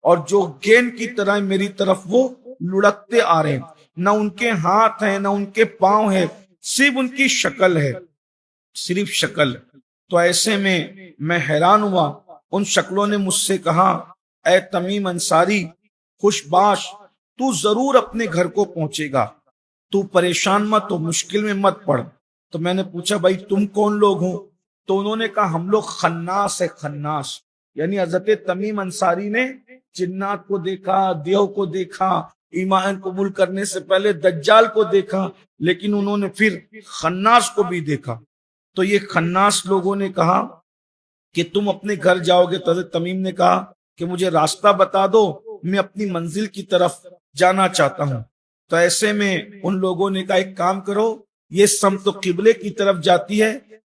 اور جو گیند کی طرح میری طرف وہ لڑکتے آ رہے ہیں۔ نہ ان کے ہاتھ ہیں نہ ان کے پاؤں ہے، صرف ان کی شکل ہے، صرف شکل۔ تو ایسے میں حیران ہوا۔ ان شکلوں نے مجھ سے کہا، اے تمیم انصاری، خوش باش، تو ضرور اپنے گھر کو پہنچے گا، تو پریشان مت ہو، مشکل میں مت پڑ۔ تو میں نے پوچھا بھائی تم کون لوگ ہو؟ تو انہوں نے کہا ہم لوگ خناس ہے، خناس، یعنی حضرت تمیم انصاری نے جنات کو دیکھا، دیو کو دیکھا، ایمان قبول کرنے سے پہلے دجال کو دیکھا، لیکن انہوں نے پھر خناس کو بھی دیکھا۔ تو یہ خناس لوگوں نے کہا کہ تم اپنے گھر جاؤ گے؟ تو حضرت تمیم نے کہا کہ مجھے راستہ بتا دو، میں اپنی منزل کی طرف جانا چاہتا ہوں۔ تو ایسے میں ان لوگوں نے کہا ایک کام کرو، یہ سمت تو قبلے کی طرف جاتی ہے،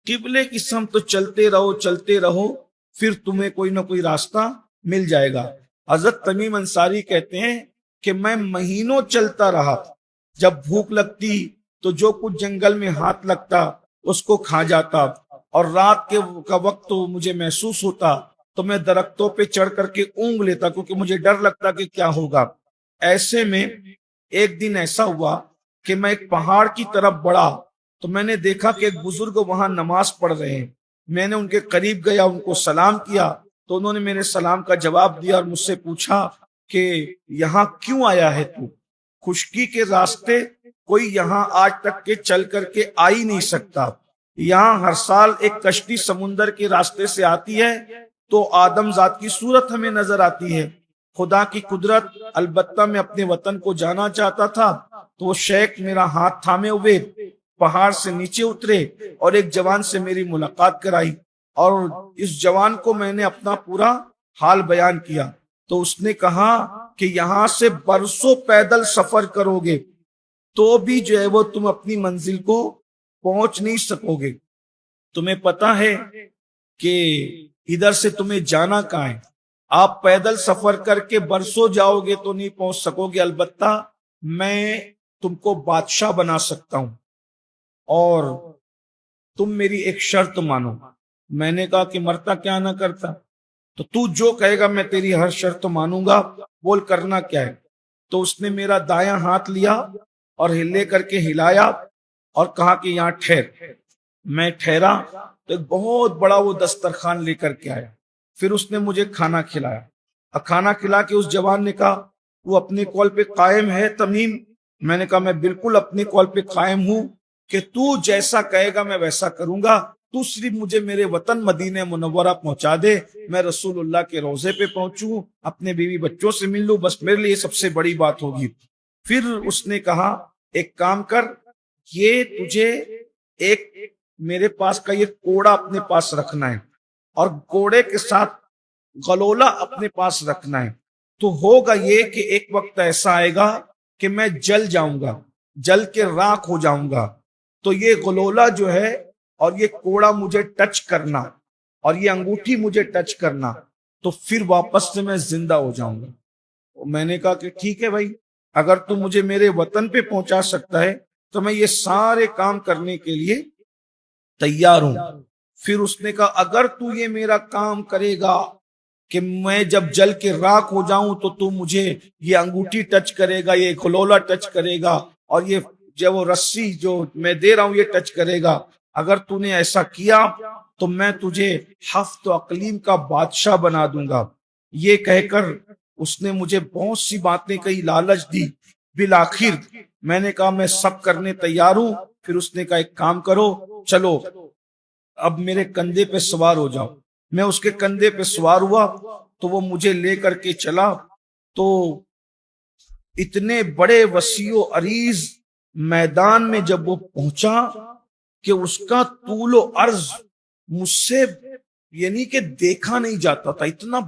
قبلے کی سمت تو چلتے رہو چلتے رہو، پھر تمہیں کوئی نہ کوئی راستہ مل جائے گا۔ حضرت تمیم انصاری کہتے ہیں کہ میں مہینوں چلتا رہا، جب بھوک لگتی تو جو کچھ جنگل میں ہاتھ لگتا اس کو کھا جاتا، اور رات کا وقت تو مجھے محسوس ہوتا تو میں درختوں پہ چڑھ کر کے اونگ لیتا، کیونکہ مجھے ڈر لگتا کہ کیا ہوگا۔ ایسے میں ایک دن ایسا ہوا کہ میں ایک پہاڑ کی طرف بڑھا تو میں نے دیکھا کہ ایک بزرگ وہاں نماز پڑھ رہے ہیں۔ میں نے ان کے قریب گیا، ان کو سلام کیا تو انہوں نے میرے سلام کا جواب دیا اور مجھ سے پوچھا کہ یہاں کیوں آیا ہے تو؟ خشکی کے راستے کوئی یہاں آج تک کے چل کر کے آ ہی نہیں سکتا، یہاں ہر سال ایک کشتی سمندر کے راستے سے آتی ہے تو آدم ذات کی صورت ہمیں نظر آتی ہے، خدا کی قدرت۔ البتہ میں اپنے وطن کو جانا چاہتا تھا تو وہ شیخ میرا ہاتھ تھامے ہوئے پہاڑ سے نیچے اترے اور ایک جوان سے میری ملاقات کرائی، اور اس جوان کو میں نے اپنا پورا حال بیان کیا تو اس نے کہا کہ یہاں سے برسوں پیدل سفر کرو گے تو بھی جو ہے وہ تم اپنی منزل کو پہنچ نہیں سکو گے، تمہیں پتا ہے کہ ادھر سے تمہیں جانا کہاں ہے، آپ پیدل سفر کر کے برسوں جاؤ گے تو نہیں پہنچ سکو گے، البتہ میں تم کو بادشاہ بنا سکتا ہوں اور تم میری ایک شرط مانو۔ میں نے کہا کہ مرتا کیا نہ کرتا، تو جو کہے گا میں تیری ہر شرط مانوں گا، بول کرنا کیا ہے۔ تو اس نے میرا دایاں ہاتھ لیا اور ہلے کر کے ہلایا اور کہا کہ یہاں ٹھہر۔ میں ٹھہرا تو ایک بہت بڑا وہ دسترخوان لے کر کے آیا، پھر اس نے مجھے کھانا کھلایا، اور کھانا کھلا کے اس جوان نے کہا وہ اپنے قول پہ قائم ہے تمیم؟ میں نے کہا میں بالکل اپنے قول پہ قائم ہوں کہ تو جیسا کہے گا میں ویسا کروں گا، تو صرف مجھے میرے وطن مدینہ منورہ پہنچا دے، میں رسول اللہ کے روضے پہ پہنچوں، اپنے بیوی بچوں سے مل لوں، بس میرے لیے سب سے بڑی بات ہوگی۔ پھر اس نے کہا ایک کام کر، یہ تجھے ایک میرے پاس کا یہ کوڑا اپنے پاس رکھنا ہے اور کوڑے کے ساتھ غلولہ اپنے پاس رکھنا ہے، تو ہوگا یہ کہ ایک وقت ایسا آئے گا کہ میں جل جاؤں گا، جل کے راکھ ہو جاؤں گا، تو یہ غلولہ جو ہے اور یہ کوڑا مجھے ٹچ کرنا اور یہ انگوٹھی مجھے ٹچ کرنا، تو پھر واپس سے میں زندہ ہو جاؤں گا۔ میں نے کہا کہ ٹھیک ہے بھائی، اگر تو مجھے میرے وطن پہ پہنچا سکتا ہے تو میں یہ سارے کام کرنے کے لیے تیار ہوں۔ پھر اس نے کہا اگر تو یہ میرا کام کرے گا کہ میں جب جل کے راکھ ہو جاؤں تو مجھے یہ انگوٹھی ٹچ کرے گا، یہ غلولہ ٹچ کرے گا، اور یہ جو وہ رسی جو میں دے رہا ہوں یہ ٹچ کرے گا، اگر تو نے ایسا کیا تو میں تجھے ہفت و اقلیم کا بادشاہ بنا دوں گا۔ یہ کہہ کر اس نے مجھے بہت سی باتیں کہی، لالچ دی، بالآخر میں نے کہا میں سب کرنے تیار ہوں۔ پھر اس نے کہا ایک کام کرو، چلو اب میرے کندھے پہ سوار ہو جاؤ۔ میں اس کے کندھے پہ سوار ہوا تو وہ مجھے لے کر کے چلا، تو اتنے بڑے وسیع و عریض میدان میں جب وہ پہنچا کہ اس کا طول و عرض مجھ سے یعنی کہ دیکھا نہیں جاتا تھا، اتنا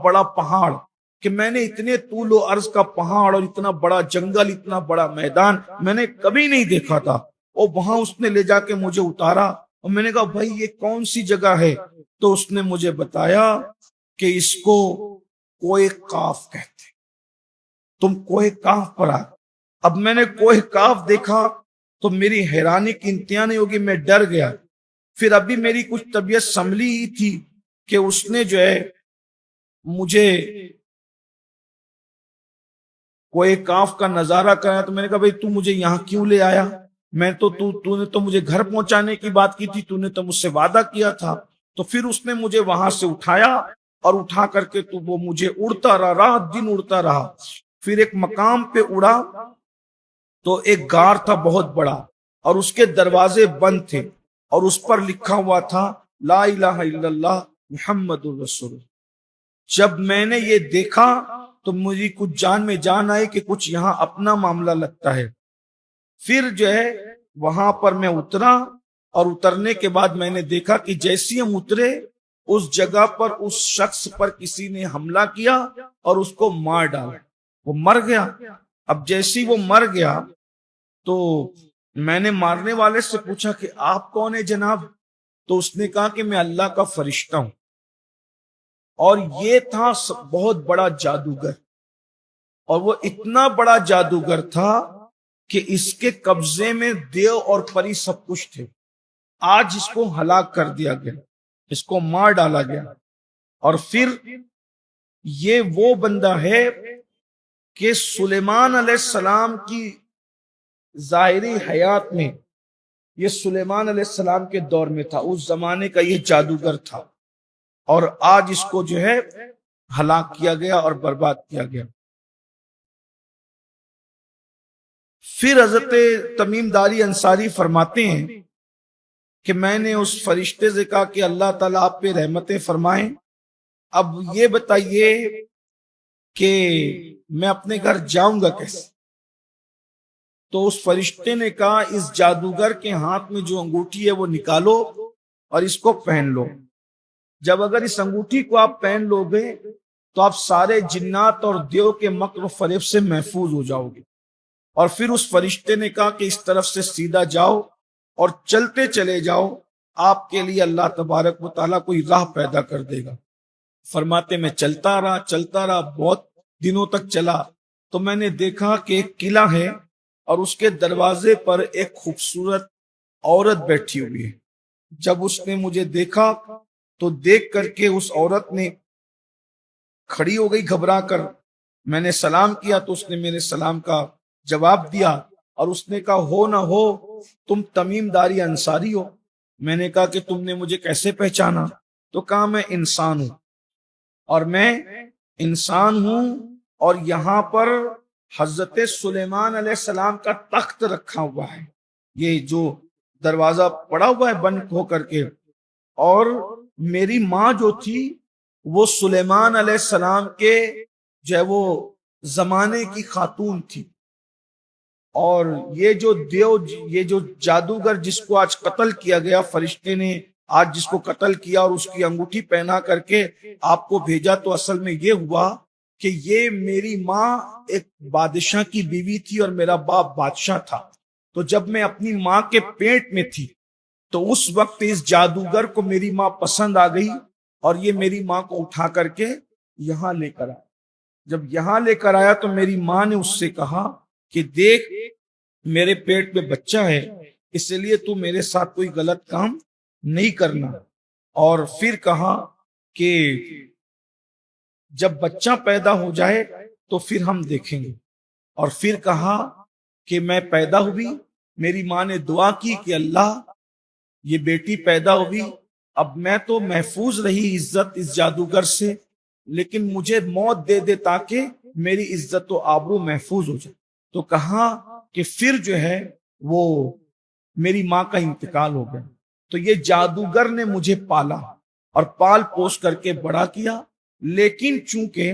بڑا پہاڑ کہ میں نے اتنے طول و عرض کا پہاڑ اور اتنا بڑا جنگل، اتنا بڑا میدان میں نے کبھی نہیں دیکھا تھا۔ اور وہاں اس نے لے جا کے مجھے اتارا اور میں نے کہا بھائی یہ کون سی جگہ ہے؟ تو اس نے مجھے بتایا کہ اس کو کوہ قاف کہتے، تم کوہ قاف پر آ۔ اب میں نے کوہ قاف دیکھا تو میری حیرانی کی انتہا نہیں ہوگی، میں ڈر گیا۔ پھر ابھی میری کچھ طبیعت سنبھلی ہی تھی کہ اس نے جو ہے مجھے کوئی کاف کا نظارہ کرایا تو میں نے کہا بھائی تو مجھے یہاں کیوں لے آیا؟ میں تو نے تو مجھے گھر پہنچانے کی بات کی تھی، تو نے تو مجھ سے وعدہ کیا تھا۔ تو پھر اس نے مجھے وہاں سے اٹھایا اور اٹھا کر کے تو وہ مجھے اڑتا رہا، رات دن اڑتا رہا۔ پھر ایک مقام پہ اڑا تو ایک غار تھا بہت بڑا، اور اس کے دروازے بند تھے، اور اس پر لکھا ہوا تھا لا الہ الا اللہ محمد الرسول اللہ۔ جب میں نے یہ دیکھا تو مجھے کچھ جان میں جان آئی کہ کچھ یہاں اپنا معاملہ لگتا ہے۔ پھر جو ہے وہاں پر میں اترا، اور اترنے کے بعد میں نے دیکھا کہ جیسی ہم اترے اس جگہ پر اس شخص پر کسی نے حملہ کیا اور اس کو مار ڈالا، وہ مر گیا۔ اب جیسی وہ مر گیا تو میں نے مارنے والے سے پوچھا کہ آپ کون ہیں جناب؟ تو اس نے کہا کہ میں اللہ کا فرشتہ ہوں، اور یہ تھا بہت بڑا جادوگر، اور وہ اتنا بڑا جادوگر تھا کہ اس کے قبضے میں دیو اور پری سب کچھ تھے۔ آج اس کو ہلاک کر دیا گیا، اس کو مار ڈالا گیا۔ اور پھر یہ وہ بندہ ہے کہ سلیمان علیہ السلام کی ظاہری حیات میں، یہ سلیمان علیہ السلام کے دور میں تھا، اس زمانے کا یہ جادوگر تھا، اور آج اس کو جو ہے ہلاک کیا گیا اور برباد کیا گیا۔ پھر حضرت تمیم داری انصاری فرماتے ہیں کہ میں نے اس فرشتے سے کہا کہ اللہ تعالیٰ آپ پہ رحمتیں فرمائیں، اب یہ بتائیے کہ میں اپنے گھر جاؤں گا کیسے؟ تو اس فرشتے نے کہا اس جادوگر کے ہاتھ میں جو انگوٹھی ہے وہ نکالو اور اس کو پہن لو۔ جب اگر اس انگوٹھی کو آپ پہن لو گے تو آپ سارے جنات اور دیو کے مکر و فریب سے محفوظ ہو جاؤ گے۔ اور پھر اس فرشتے نے کہا کہ اس طرف سے سیدھا جاؤ اور چلتے چلے جاؤ، آپ کے لیے اللہ تبارک و تعالیٰ کوئی راہ پیدا کر دے گا۔ فرماتے میں چلتا رہا، بہت دنوں تک چلا، تو میں نے دیکھا کہ ایک قلعہ ہے اور اس کے دروازے پر ایک خوبصورت عورت بیٹھی ہوئی ہے۔ جب اس نے مجھے دیکھا تو دیکھ کر کے اس عورت نے کھڑی ہو گئی گھبرا کر۔ میں نے سلام کیا تو اس نے میرے سلام کا جواب دیا، اور اس نے کہا ہو نہ ہو تم تمیم داری انصاری ہو۔ میں نے کہا کہ تم نے مجھے کیسے پہچانا؟ تو کہا میں انسان ہوں، اور میں انسان ہوں، اور یہاں پر حضرت سلیمان علیہ السلام کا تخت رکھا ہوا ہے، یہ جو دروازہ پڑا ہوا ہے بند ہو کر کے، اور میری ماں جو تھی وہ سلیمان علیہ السلام کے جو ہے وہ زمانے کی خاتون تھی، اور یہ جو جادوگر جس کو آج قتل کیا گیا، فرشتے نے آج جس کو قتل کیا اور اس کی انگوٹھی پہنا کر کے آپ کو بھیجا، تو اصل میں یہ ہوا کہ یہ میری ماں ایک بادشاہ کی بیوی تھی اور میرا باپ بادشاہ تھا۔ تو جب میں اپنی ماں کے پیٹ میں تھی تو اس وقت اس جادوگر کو میری ماں پسند آ گئی، اور یہ میری ماں کو اٹھا کر کے یہاں لے کر آیا۔ جب یہاں لے کر آیا تو میری ماں نے اس سے کہا کہ دیکھ میرے پیٹ میں بچہ ہے، اس لیے تو میرے ساتھ کوئی غلط کام نہیں کرنا۔ اور پھر کہا کہ جب بچہ پیدا ہو جائے تو پھر ہم دیکھیں گے۔ اور پھر کہا کہ میں پیدا ہوئی، میری ماں نے دعا کی کہ اللہ یہ بیٹی پیدا ہوئی، اب میں تو محفوظ رہی عزت اس جادوگر سے، لیکن مجھے موت دے دے تاکہ میری عزت و آبرو محفوظ ہو جائے۔ تو کہا کہ پھر جو ہے وہ میری ماں کا انتقال ہو گیا۔ تو یہ جادوگر نے مجھے پالا اور پال پوس کر کے بڑا کیا، لیکن چونکہ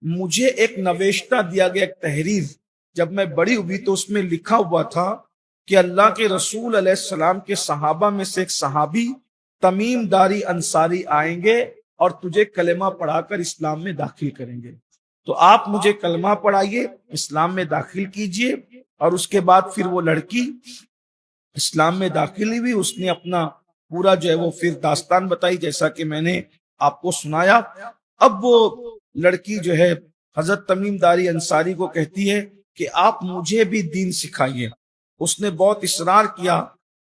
مجھے ایک نویشتہ دیا گیا، ایک تحریر، جب میں بڑی ہوئی تو اس میں لکھا ہوا تھا کہ اللہ کے رسول علیہ السلام کے صحابہ میں سے ایک صحابی تمیم داری انصاری آئیں گے اور تجھے کلمہ پڑھا کر اسلام میں داخل کریں گے، تو آپ مجھے کلمہ پڑھائیے، اسلام میں داخل کیجئے۔ اور اس کے بعد پھر وہ لڑکی اسلام میں داخل ہوئی، اس نے اپنا پورا جو ہے وہ پھر داستان بتائی جیسا کہ میں نے آپ کو سنایا۔ اب وہ لڑکی جو ہے حضرت تمیم داری انصاری کو کہتی ہے کہ آپ مجھے بھی دین سکھائیے۔ اس نے بہت اصرار کیا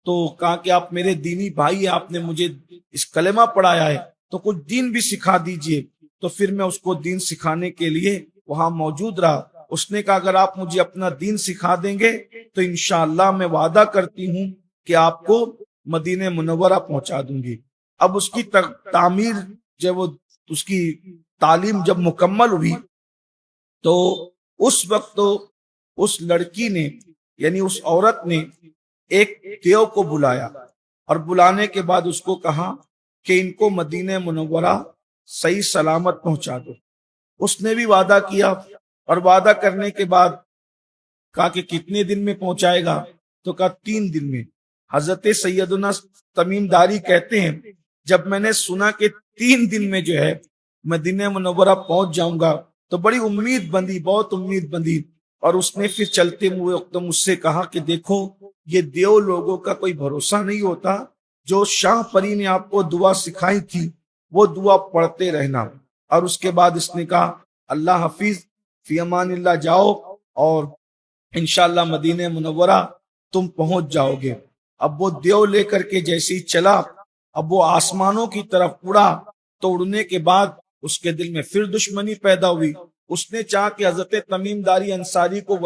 تو کہا کہ آپ میرے دینی بھائی ہیں، آپ نے مجھے اس کلمہ پڑھایا ہے تو کچھ دین بھی سکھا دیجئے۔ تو پھر میں اس کو دین سکھانے کے لیے وہاں موجود رہا۔ اس نے کہا اگر آپ مجھے اپنا دین سکھا دیں گے تو انشاءاللہ میں وعدہ کرتی ہوں کہ آپ کو مدینہ منورہ پہنچا دوں گی۔ اب اس کی تعمیر جب وہ اس کی تعلیم جب مکمل ہوئی تو اس وقت تو اس لڑکی نے یعنی اس عورت نے ایک دیو کو بلایا اور بلانے کے بعد اس کو کہا کہ ان کو مدینہ منورہ صحیح سلامت پہنچا دو۔ اس نے بھی وعدہ کیا اور وعدہ کرنے کے بعد کہا کہ کتنے دن میں پہنچائے گا؟ تو کہا 3 دن میں۔ حضرت سیدنا تمیم داری کہتے ہیں جب میں نے سنا کہ 3 دن میں جو ہے مدینہ منورہ پہنچ جاؤں گا تو بڑی امید بندی، بہت امید بندی، اور اس نے پھر چلتے ہوئے وقت مجھ سے کہا کہ دیکھو یہ دیو لوگوں کا کوئی بھروسہ نہیں ہوتا، جو شاہ پری نے آپ کو دعا سکھائی تھی وہ دعا پڑھتے رہنا۔ اور اس کے بعد اس نے کہا اللہ حافظ، فی امان اللہ، جاؤ اور انشاءاللہ مدینہ منورہ تم پہنچ جاؤ گے۔ اب وہ دیو لے کر کے جیسے ہی چلا، اب وہ آسمانوں کی طرف اڑا تو اڑنے کے بعد اس کے دل میں پھر دشمنی پیدا ہوئی۔ اس نے چاہا کہ حضرت تمیم داری انصاری کو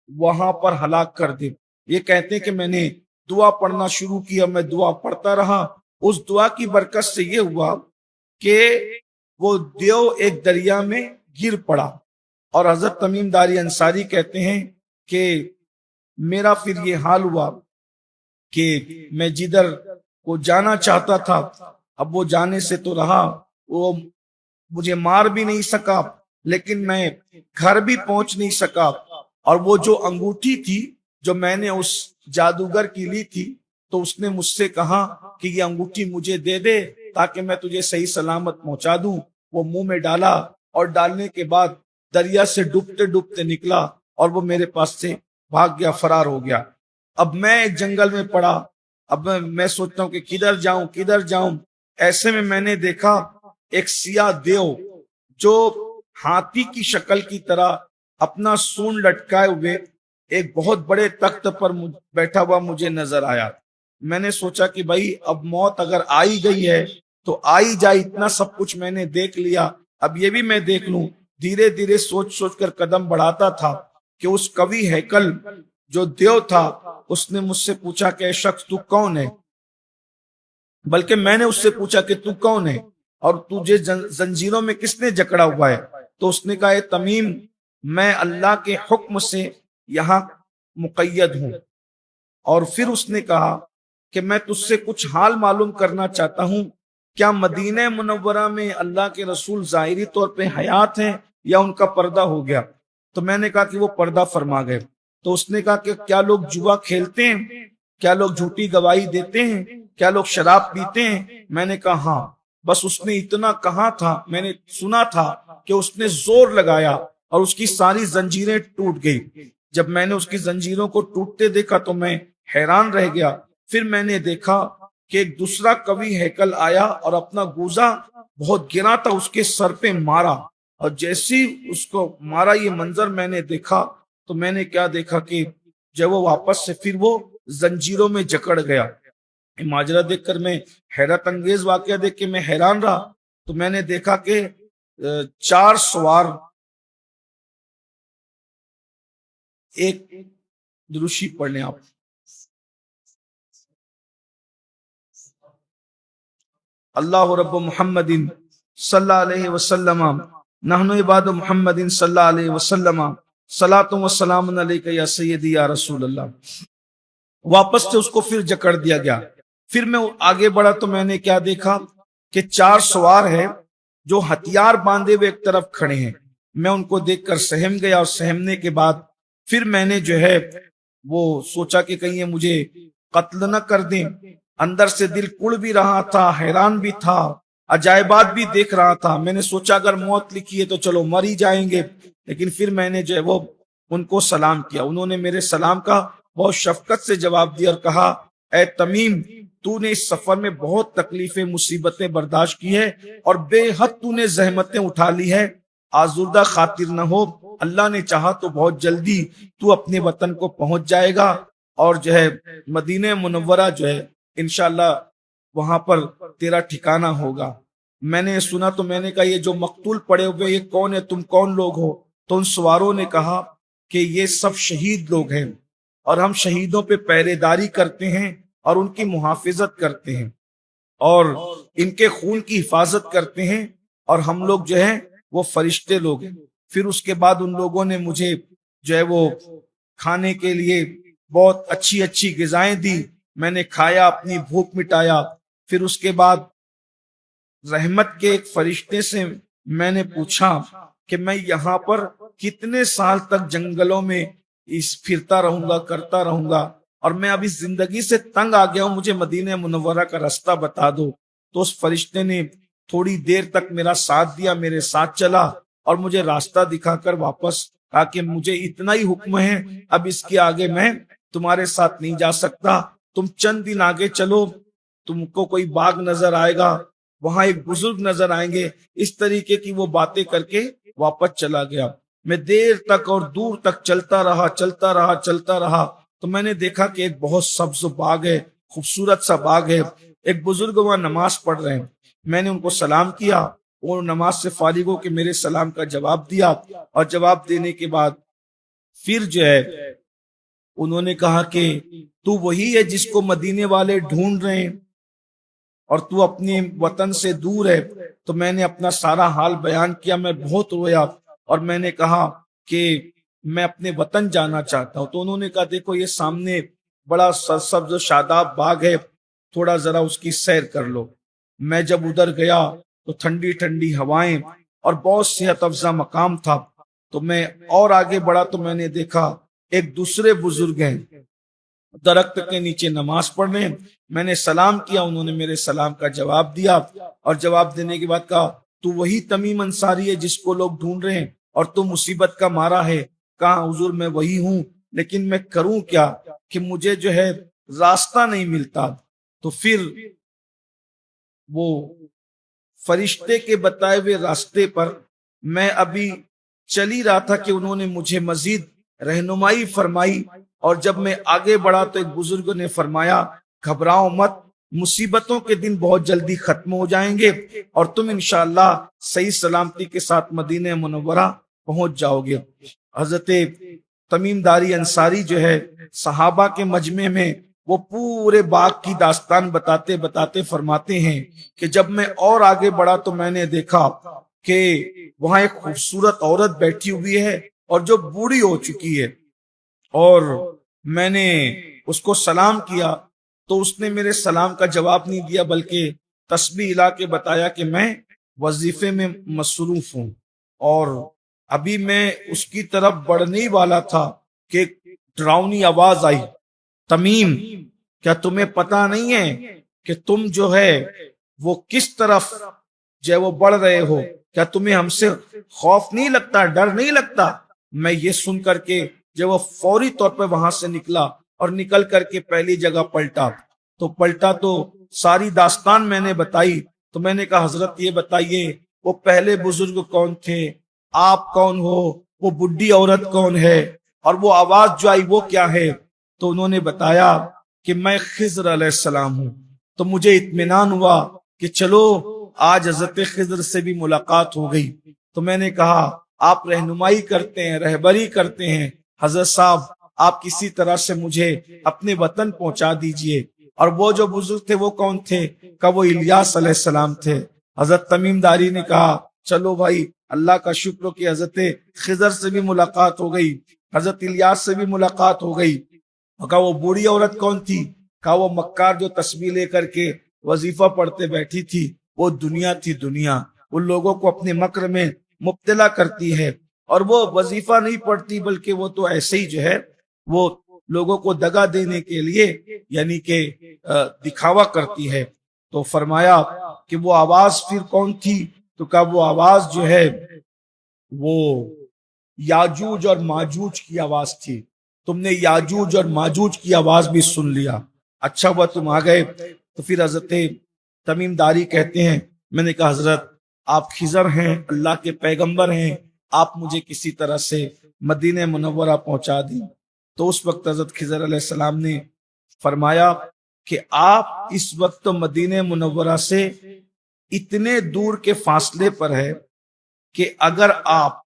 وہاں پر ہلاک کر دے۔ یہ کہتے ہیں کہ میں نے دعا پڑھنا شروع کیا، میں دعا پڑھتا رہا، اس دعا کی برکت سے یہ ہوا کہ وہ دیو ایک دریا میں گر پڑا، اور حضرت تمیم داری انصاری کہتے ہیں کہ میرا پھر یہ حال ہوا کہ میں جدھر کو جانا چاہتا تھا اب وہ جانے سے تو رہا، وہ مجھے مار بھی نہیں سکا لیکن میں گھر بھی پہنچ نہیں سکا، اور وہ جو انگوٹھی تھی جو میں نے اس جادوگر کی لی تھی تو اس نے مجھ سے کہا کہ یہ انگوٹھی مجھے دے دے تاکہ میں تجھے صحیح سلامت پہنچا دوں۔ وہ منہ میں ڈالا اور ڈالنے کے بعد دریا سے ڈوبتے ڈوبتے نکلا اور وہ میرے پاس سے بھاگ گیا، فرار ہو گیا۔ اب میں ایک جنگل میں پڑا، اب میں سوچتا ہوں کہ کدھر جاؤں۔ ایسے میں نے دیکھا ایک سیاہ دیو جو ہاتھی کی شکل کی طرح اپنا سونڈ لٹکائے ہوئے ایک بہت بڑے تخت پر بیٹھا ہوا مجھے نظر آیا۔ میں نے سوچا کہ بھائی اب موت اگر آئی گئی ہے تو آئی جائے، اتنا سب کچھ میں نے دیکھ لیا، اب یہ بھی میں دیکھ لوں۔ دھیرے دھیرے سوچ کر قدم بڑھاتا تھا کہ اس کوی ہیکل جو دیو تھا اس نے مجھ سے پوچھا کہ اے شخص تو کون ہے، بلکہ میں نے اس سے پوچھا کہ تو کون ہے اور تجھے زنجیروں میں کس نے جکڑا ہوا ہے؟ تو اس نے کہا اے تمیم، میں اللہ کے حکم سے یہاں مقید ہوں۔ اور پھر اس نے کہا کہ میں تجھ سے کچھ حال معلوم کرنا چاہتا ہوں، کیا مدینہ منورہ میں اللہ کے رسول ظاہری طور پہ حیات ہیں یا ان کا پردہ ہو گیا؟ تو میں نے کہا کہ وہ پردہ فرما گئے۔ تو اس نے کہا کہ کیا لوگ جوا کھیلتے ہیں، کیا لوگ جھوٹی گواہی دیتے ہیں، کیا لوگ شراب پیتے ہیں؟ میں نے کہا ہاں۔ بس اس نے اتنا کہا تھا، میں نے سنا تھا کہ اس نے زور لگایا اور اس کی ساری زنجیریں ٹوٹ گئی۔ جب میں نے اس کی زنجیروں کو ٹوٹتے دیکھا تو میں حیران رہ گیا۔ پھر میں نے دیکھا کہ ایک دوسرا کوی ہیکل آیا اور اپنا گوزا بہت گرا تھا اس کے سر پہ مارا، اور جیسی اس کو مارا یہ منظر میں نے دیکھا تو میں نے کیا دیکھا کہ جب وہ واپس سے پھر وہ زنجیروں میں جکڑ گیا۔ ماجرا دیکھ کر میں حیرت انگیز واقعہ دیکھ کے میں حیران رہا۔ تو میں نے دیکھا کہ 4 سوار، ایک دروشی پڑھنے آپ، اللہ رب محمد صلی اللہ علیہ وسلم نحن عباد محمد صلی اللہ علیہ وسلم صلاۃ و سلام علیک یا سیدی یا رسول اللہ۔ واپس سے اس کو پھر جکڑ دیا گیا۔ پھر میں آگے بڑھا تو میں نے کیا دیکھا کہ 4 سوار ہیں جو ہتھیار باندھے ہوئے ایک طرف کھڑے ہیں۔ میں ان کو دیکھ کر سہم گیا، اور سہمنے کے بعد پھر میں نے جو ہے وہ سوچا کہ کہیں یہ مجھے قتل نہ کر دیں۔ اندر سے دل کڑ بھی رہا تھا، حیران بھی تھا، عجائبات بھی دیکھ رہا تھا۔ میں نے سوچا اگر موت لکھی ہے تو چلو مر ہی جائیں گے، لیکن پھر میں نے جو ہے وہ ان کو سلام کیا۔ انہوں نے میرے سلام کا بہت شفقت سے جواب دیا اور کہا اے تمیم، تو نے اس سفر میں بہت تکلیفیں مصیبتیں برداشت کی ہے اور بے حد تو نے زحمتیں اٹھا لی ہے، آزردہ خاطر نہ ہو، اللہ نے چاہا تو بہت جلدی تو اپنے وطن کو پہنچ جائے گا، اور جو ہے مدینہ منورہ جو ہے انشاءاللہ وہاں پر تیرا ٹھکانہ ہوگا۔ میں نے سنا تو میں نے کہا یہ جو مقتول پڑے ہوئے یہ کون ہے، تم کون لوگ ہو؟ تو ان سواروں نے کہا کہ یہ سب شہید لوگ ہیں اور ہم شہیدوں پہ پہرے داری کرتے ہیں اور ان کی محافظت کرتے ہیں اور ان کے خون کی حفاظت کرتے ہیں، اور ہم لوگ جو ہیں وہ فرشتے لوگ ہیں۔ پھر اس کے بعد ان لوگوں نے مجھے جو ہے وہ کھانے کے لیے بہت اچھی اچھی غذائیں دی، میں نے کھایا، اپنی بھوک مٹایا۔ پھر اس کے بعد رحمت کے ایک فرشتے سے میں نے پوچھا کہ میں یہاں پر کتنے سال تک جنگلوں میں پھرتا رہوں گا، کرتا رہوں گا، اور میں اب اس زندگی سے تنگ آ گیا ہوں، مجھے مدینہ منورہ کا راستہ بتا دو۔ تو اس فرشتے نے تھوڑی دیر تک میرا ساتھ دیا، میرے ساتھ چلا اور مجھے راستہ دکھا کر واپس کہا کہ مجھے اتنا ہی حکم ہے، اب اس کے آگے میں تمہارے ساتھ نہیں جا سکتا، تم چند دن آگے چلو، تم کو کوئی باغ نظر آئے گا، وہاں ایک بزرگ نظر آئیں گے۔ اس طریقے کی وہ باتیں کر کے واپس چلا گیا۔ میں دیر تک اور دور تک چلتا رہا تو میں نے دیکھا کہ ایک بہت سبز باغ ہے، خوبصورت سا باغ ہے، ایک بزرگ وہاں نماز پڑھ رہے ہیں۔ میں نے ان کو سلام کیا، اور نماز سے فارغ ہو کے میرے سلام کا جواب دیا، اور جواب دینے کے بعد پھر جو ہے انہوں نے کہا کہ تو وہی ہے جس کو مدینے والے ڈھونڈ رہے ہیں اور تو اپنے وطن سے دور ہے۔ تو میں نے اپنا سارا حال بیان کیا، میں بہت رویا اور میں نے کہا کہ میں اپنے وطن جانا چاہتا ہوں۔ تو انہوں نے کہا دیکھو یہ سامنے بڑا سرسبز و شاداب باغ ہے، تھوڑا ذرا اس کی سیر کر لو۔ میں جب ادھر گیا تو ٹھنڈی ٹھنڈی ہوائیں اور بہت صحت افزا مقام تھا۔ تو میں اور آگے بڑھا تو میں نے دیکھا ایک دوسرے بزرگ ہیں درخت کے نیچے نماز پڑھ رہے ہیں۔ میں نے سلام کیا، انہوں نے میرے سلام کا جواب دیا، اور جواب دینے کے بعد کہا تو وہی تمیم انصاری ہے جس کو لوگ ڈھونڈ رہے ہیں اور تو مصیبت کا مارا ہے؟ کہا حضور میں وہی ہوں، لیکن میں کروں کیا کہ مجھے جو ہے راستہ نہیں ملتا۔ تو پھر وہ فرشتے کے بتائے ہوئے راستے پر میں ابھی چل ہی رہا تھا کہ انہوں نے مجھے مزید رہنمائی فرمائی، اور جب میں آگے بڑھا تو ایک بزرگ نے فرمایا گھبراؤ مت، مصیبتوں کے دن بہت جلدی ختم ہو جائیں گے اور تم انشاءاللہ صحیح سلامتی کے ساتھ مدینہ منورہ پہنچ جاؤ گے۔ حضرت تمیم داری انصاری جو ہے صحابہ کے مجمع میں وہ پورے باغ کی داستان بتاتے بتاتے فرماتے ہیں کہ جب میں اور آگے بڑھا تو میں نے دیکھا کہ وہاں ایک خوبصورت عورت بیٹھی ہوئی ہے اور جو بوڑھی ہو چکی ہے، اور میں نے اس کو سلام کیا تو اس نے میرے سلام کا جواب نہیں دیا، بلکہ تسبیح ہلا کے بتایا کہ میں وظیفے میں مصروف ہوں۔ اور ابھی میں اس کی طرف بڑھنے ہی والا تھا کہ ایک ڈراؤنی آواز آئی، تمیم کیا تمہیں پتا نہیں ہے کہ تم جو ہے وہ کس طرف جو ہے وہ بڑھ رہے ہو؟ کیا تمہیں ہم سے خوف نہیں لگتا، ڈر نہیں لگتا؟ میں یہ سن کر کے جو وہ فوری طور پہ وہاں سے نکلا اور نکل کر کے پہلی جگہ پلٹا تو ساری داستان میں نے بتائی۔ تو میں نے کہا حضرت یہ بتائیے وہ پہلے بزرگ کون تھے، آپ کون ہو، وہ بڈھی عورت کون ہے، اور وہ آواز جو آئی وہ کیا ہے؟ تو انہوں نے بتایا کہ میں خضر علیہ السلام ہوں۔ تو مجھے اطمینان ہوا کہ چلو آج حضرت خضر سے بھی ملاقات ہو گئی۔ تو میں نے کہا آپ رہنمائی کرتے ہیں، رہبری کرتے ہیں، حضرت صاحب آپ کسی طرح سے مجھے اپنے وطن پہنچا دیجئے۔ اور وہ جو بزرگ تھے وہ کون تھے؟ کہ وہ الیاس علیہ السلام تھے۔ حضرت تمیم داری نے کہا چلو بھائی اللہ کا شکر کہ حضرت خضر سے بھی ملاقات ہو گئی، حضرت الیاس سے بھی ملاقات ہو گئی۔ کہا وہ بوڑھی عورت کون تھی؟ کہا وہ مکار جو تسبیح لے کر کے وظیفہ پڑھتے بیٹھی تھی، وہ دنیا تھی، دنیا وہ لوگوں کو اپنے مکر میں مبتلا کرتی ہے، اور وہ وظیفہ نہیں پڑھتی بلکہ وہ تو ایسے ہی جو ہے وہ لوگوں کو دگا دینے کے لیے یعنی کہ دکھاوا کرتی ہے۔ تو فرمایا کہ وہ آواز پھر کون تھی؟ تو کہا وہ آواز جو ہے وہ یاجوج اور ماجوج کی آواز تھی، تم نے یاجوج اور ماجوج کی آواز بھی سن لیا، اچھا ہوا تم آ گئے۔ تو پھر حضرت تمیم داری کہتے ہیں میں نے کہا حضرت آپ خضر ہیں، اللہ کے پیغمبر ہیں، آپ مجھے کسی طرح سے مدینہ منورہ پہنچا دیں۔ تو اس وقت حضرت خضر علیہ السلام نے فرمایا کہ آپ اس وقت مدینہ منورہ سے اتنے دور کے فاصلے پر ہے کہ اگر آپ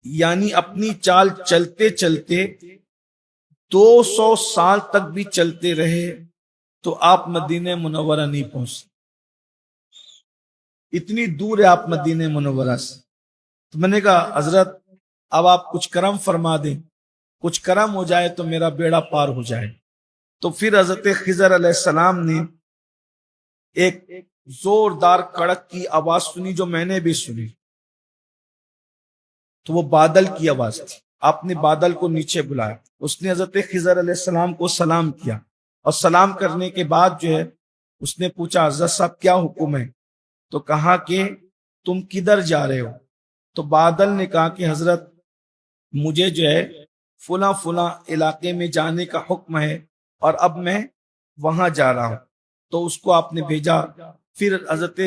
یعنی اپنی چال چلتے چلتے 200 سال تک بھی چلتے رہے تو آپ مدینہ منورہ نہیں پہنچ، اتنی دور ہے آپ مدینہ منورہ سے۔ تو میں نے کہا حضرت اب آپ کچھ کرم فرما دیں، کچھ کرم ہو جائے تو میرا بیڑا پار ہو جائے۔ تو پھر حضرت خضر علیہ السلام نے ایک زوردار کڑک کی آواز سنی، جو میں نے بھی سنی، تو وہ بادل کی آواز تھی۔ آپ نے بادل کو نیچے بلایا، اس نے حضرت خضر علیہ السلام کو سلام کیا، اور سلام کرنے کے بعد جو ہے اس نے پوچھا حضرت صاحب کیا حکم ہے؟ تو کہا کہ تم کدھر جا رہے ہو؟ تو بادل نے کہا کہ حضرت مجھے جو ہے فلاں فلاں علاقے میں جانے کا حکم ہے اور اب میں وہاں جا رہا ہوں۔ تو اس کو آپ نے بھیجا۔ پھر حضرت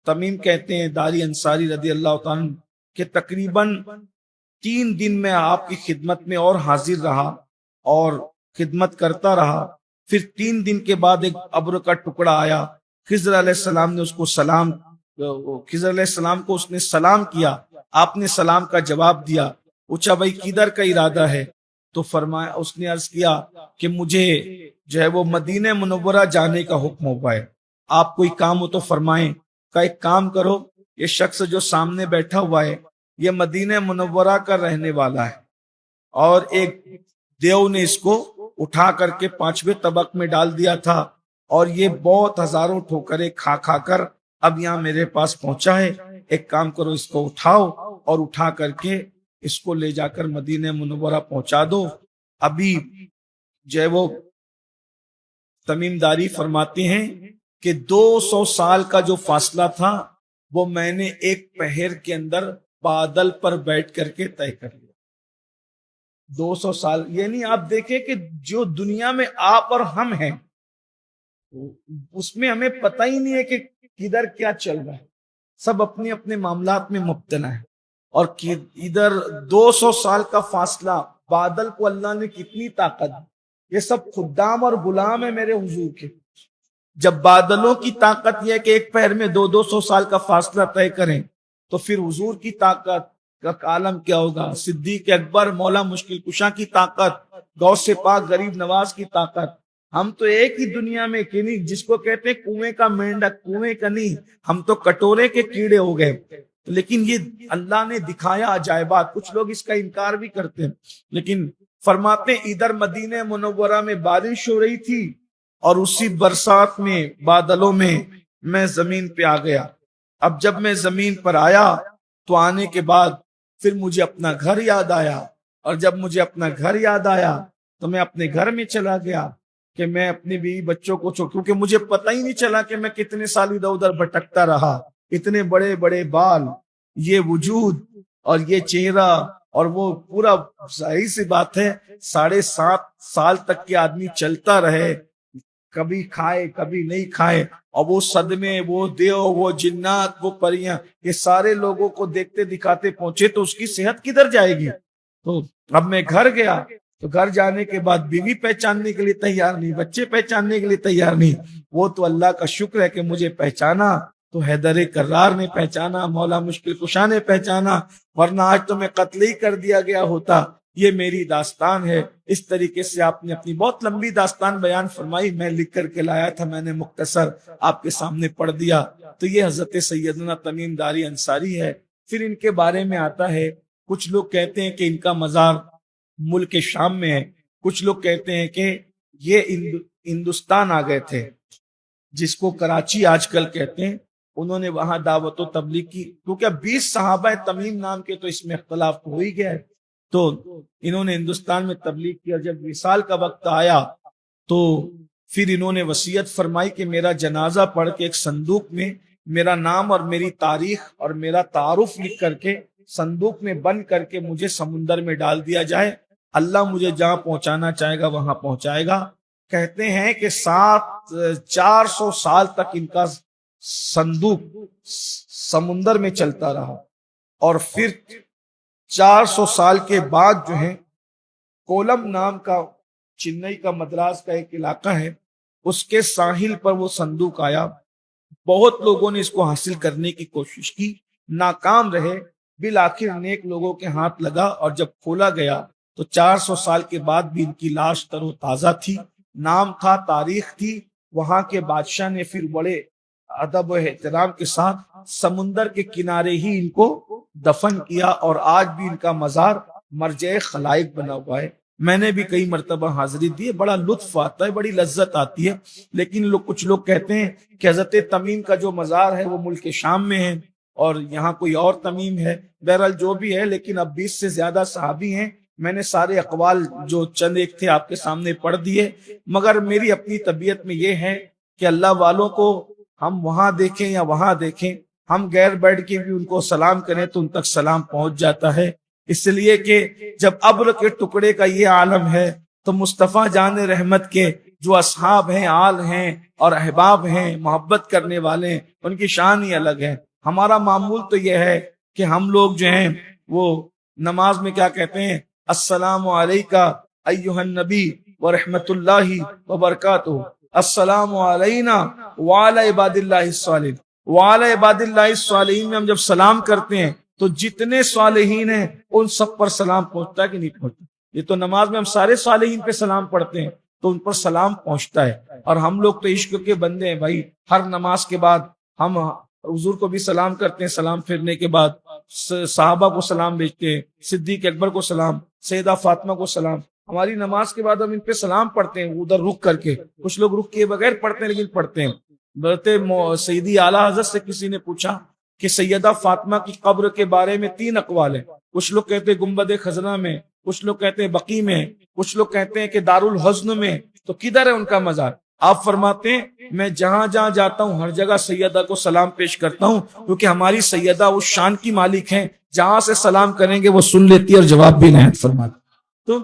تمیم کہتے ہیں داری انصاری رضی اللہ تعالیٰ عنہ کہ تقریباً 3 دن میں آپ کی خدمت میں اور حاضر رہا اور خدمت کرتا رہا۔ پھر 3 دن کے بعد ایک ابر کا ٹکڑا آیا، خضر علیہ السلام نے اس کو خضر علیہ السلام کو اس نے سلام کیا، آپ نے سلام کا جواب دیا۔ پوچھا بھائی کدھر کا ارادہ ہے؟ تو فرمایا، اس نے عرض کیا کہ مجھے جو ہے وہ مدینہ منورہ جانے کا حکم ہوا ہے، آپ کوئی کام ہو تو فرمائیں۔ کا ایک کام کرو، یہ شخص جو سامنے بیٹھا ہوا ہے یہ مدینہ منورہ کا رہنے والا ہے، اور ایک دیو نے اس کو اٹھا کر کے 5ویں طبق میں ڈال دیا تھا، اور یہ بہت ہزاروں ٹھوکریں کھا کھا کر اب یہاں میرے پاس پہنچا ہے۔ ایک کام کرو، اس کو اٹھاؤ اور اٹھا کر کے اس کو لے جا کر مدینہ منورہ پہنچا دو۔ ابھی جو ہے وہ تمیم داری فرماتے ہیں کہ 200 سال کا جو فاصلہ تھا وہ میں نے ایک پہر کے اندر بادل پر بیٹھ کر کے طے کر لیا۔ 200 سال یعنی آپ دیکھیں کہ جو دنیا میں آپ اور ہم ہیں اس میں ہمیں پتہ ہی نہیں ہے کہ کدھر کیا چل رہا ہے، سب اپنے اپنے معاملات میں مبتلا ہے، اور ادھر 200 سال کا فاصلہ، بادل کو اللہ نے کتنی طاقت دی، یہ سب خدام اور غلام ہے میرے حضور کے۔ جب بادلوں کی طاقت یہ ہے کہ ایک پہر میں 200 سال کا فاصلہ طے کریں، تو پھر حضور کی طاقت کا عالم کیا ہوگا؟ صدیق اکبر، مولا مشکل کشا کی طاقت، غوث پاک غریب نواز کی طاقت۔ ہم تو ایک ہی دنیا میں نہیں، جس کو کہتے ہیں کنویں کا مینڈک، کنویں کا نہیں، ہم تو کٹورے کے کیڑے ہو گئے۔ لیکن یہ اللہ نے دکھایا عجائبات، کچھ لوگ اس کا انکار بھی کرتے ہیں، لیکن فرماتے ہیں ادھر مدینہ منورہ میں بارش ہو رہی تھی، اور اسی برسات میں بادلوں میں زمین پہ آ گیا۔ اب جب میں زمین پر آیا تو آنے کے بعد پھر مجھے اپنا گھر یاد آیا، اور جب مجھے اپنا گھر یاد آیا تو میں اپنے گھر میں چلا گیا کہ میں اپنی بیوی بچوں کو کیونکہ مجھے پتہ ہی نہیں چلا کہ میں کتنے سال ادھر ادھر بھٹکتا رہا، اتنے بڑے بڑے بال، یہ وجود اور یہ چہرہ، اور وہ پورا، ظاہر سی بات ہے 7.5 سال تک کے آدمی چلتا رہے، کبھی کھائے کبھی نہیں کھائے، اور وہ صدمے، وہ دیو، وہ جنات، وہ پریاں، یہ سارے لوگوں کو دیکھتے دکھاتے پہنچے تو اس کی صحت کدھر جائے گی؟ تو اب میں گھر گیا، تو گھر جانے کے بعد بیوی پہچاننے کے لیے تیار نہیں، بچے پہچاننے کے لیے تیار نہیں۔ وہ تو اللہ کا شکر ہے کہ مجھے پہچانا، تو حیدر کرار نے پہچانا، مولا مشکل کشا نے پہچانا، ورنہ آج تو میں قتل ہی کر دیا گیا ہوتا۔ یہ میری داستان ہے۔ اس طریقے سے آپ نے اپنی بہت لمبی داستان بیان فرمائی، میں لکھ کر کے لایا تھا، میں نے مختصر آپ کے سامنے پڑھ دیا۔ تو یہ حضرت سیدنا تمیم داری انصاری ہے۔ پھر ان کے بارے میں آتا ہے، کچھ لوگ کہتے ہیں کہ ان کا مزار ملک شام میں ہے، کچھ لوگ کہتے ہیں کہ یہ ہندوستان آ گئے تھے، جس کو کراچی آج کل کہتے ہیں، انہوں نے وہاں دعوت و تبلیغ کی، کیونکہ 20 صحابہ تمیم نام کے، تو اس میں اختلاف تو ہو ہی گیا ہے، تو انہوں نے ہندوستان میں تبلیغ کیا۔ جب وصال کا وقت آیا تو پھر انہوں نے وصیت فرمائی کہ میرا جنازہ پڑھ کے ایک صندوق میں میرا نام اور میری تاریخ اور میرا تعارف لکھ کر کے صندوق میں بند کر کے مجھے سمندر میں ڈال دیا جائے، اللہ مجھے جہاں پہنچانا چاہے گا وہاں پہنچائے گا۔ کہتے ہیں کہ 400 سال تک ان کا صندوق سمندر میں چلتا رہا، اور پھر 400 سال کے بعد جو ہے کولم نام کا، چنئی کا، مدراس کا ایک علاقہ ہے، اس کے ساحل پر وہ صندوق آیا۔ بہت لوگوں نے اس کو حاصل کرنے کی کوشش کی، ناکام رہے، بالآخر نیک لوگوں کے ہاتھ لگا اور جب کھولا گیا تو 400 سال کے بعد بھی ان کی لاش تر و تازہ تھی، نام تھا، تاریخ تھی۔ وہاں کے بادشاہ نے پھر بڑے ادب و احترام کے ساتھ سمندر کے کنارے ہی ان کو دفن کیا، اور آج بھی ان کا مزار مرجع خلائق بنا ہوا ہے۔ میں نے بھی کئی مرتبہ حاضری دی ہے، بڑا لطف آتا ہے، بڑی لذت آتی ہے، لیکن کچھ لوگ کہتے ہیں کہ حضرت تمیم کا جو مزار ہے وہ ملک شام میں ہے اور یہاں کوئی اور تمیم ہے۔ بہرحال جو بھی ہے، لیکن اب 20 سے زیادہ صحابی ہیں۔ میں نے سارے اقوال جو چند ایک تھے آپ کے سامنے پڑھ دیے، مگر میری اپنی طبیعت میں یہ ہے کہ اللہ والوں کو ہم وہاں دیکھیں یا وہاں دیکھیں، ہم غیر بیٹھ کے بھی ان کو سلام کریں تو ان تک سلام پہنچ جاتا ہے، اس لیے کہ جب ابر کے ٹکڑے کا یہ عالم ہے تو مصطفیٰ جان رحمت کے جو اصحاب ہیں، آل ہیں اور احباب ہیں، محبت کرنے والے ہیں، ان کی شان ہی الگ ہے۔ ہمارا معمول تو یہ ہے کہ ہم لوگ جو ہیں وہ نماز میں کیا کہتے ہیں، السلام علیکہ ایھا النبی ورحمۃ اللہ وبرکاتہ، السلام علینا وعلی عباد اللہ الصالحین۔ وعلی عباد اللہ الصالحین میں ہم جب سلام کرتے ہیں تو جتنے صالحین ہیں ان سب پر سلام پہنچتا ہے کہ نہیں پہنچتا؟ یہ تو نماز میں ہم سارے صالحین پہ سلام پڑھتے ہیں تو ان پر سلام پہنچتا ہے، اور ہم لوگ تو عشق کے بندے ہیں بھائی۔ ہر نماز کے بعد ہم حضور کو بھی سلام کرتے ہیں، سلام پھرنے کے بعد صحابہ کو سلام بھیجتے ہیں، صدیق اکبر کو سلام، سیدہ فاطمہ کو سلام۔ ہماری نماز کے بعد ہم ان پہ سلام پڑھتے ہیں ادھر رک کر کے، کچھ لوگ رک کے بغیر پڑھتے ہیں لیکن پڑھتے ہیں۔ سیدی اعلیٰ حضرت سے کسی نے پوچھا کہ سیدہ فاطمہ کی قبر کے بارے میں 3 اقوال ہیں، کچھ لوگ کہتے ہیں گنبد خزرہ میں، کچھ لوگ کہتے ہیں بقیع میں، کچھ لوگ کہتے ہیں کہ دارالحزن میں، تو کدھر ہے ان کا مزار؟ آپ فرماتے ہیں میں جہاں جہاں جاتا ہوں ہر جگہ سیدہ کو سلام پیش کرتا ہوں، کیونکہ ہماری سیدہ اس شان کی مالک ہیں، جہاں سے سلام کریں گے وہ سن لیتی اور جواب بھی نہیں فرماتی۔ تو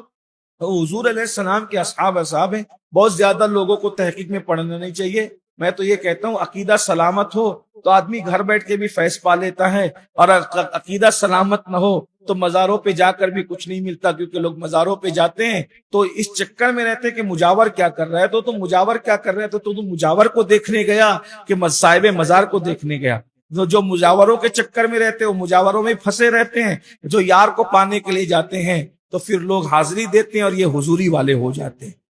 حضور علیہ السلام کے اصحاب ہیں، بہت زیادہ لوگوں کو تحقیق میں پڑھنا نہیں چاہیے۔ میں تو یہ کہتا ہوں عقیدہ سلامت ہو تو آدمی گھر بیٹھ کے بھی فیض پا لیتا ہے، اور عقیدہ سلامت نہ ہو تو مزاروں پہ جا کر بھی کچھ نہیں ملتا، کیونکہ لوگ مزاروں پہ جاتے ہیں تو اس چکر میں رہتے کہ مجاور کیا کر رہا ہے، تو تم مجاور کیا کر رہے تو تم مجاور کو دیکھنے گیا کہ صاحب مزار کو دیکھنے گیا؟ جو مجاوروں کے چکر میں رہتے ہیں وہ مجاوروں میں پھنسے رہتے ہیں، جو یار کو پانے کے لیے جاتے ہیں تو پھر لوگ حاضری دیتے ہیں اور یہ حضوری والے ہو جاتے ہیں۔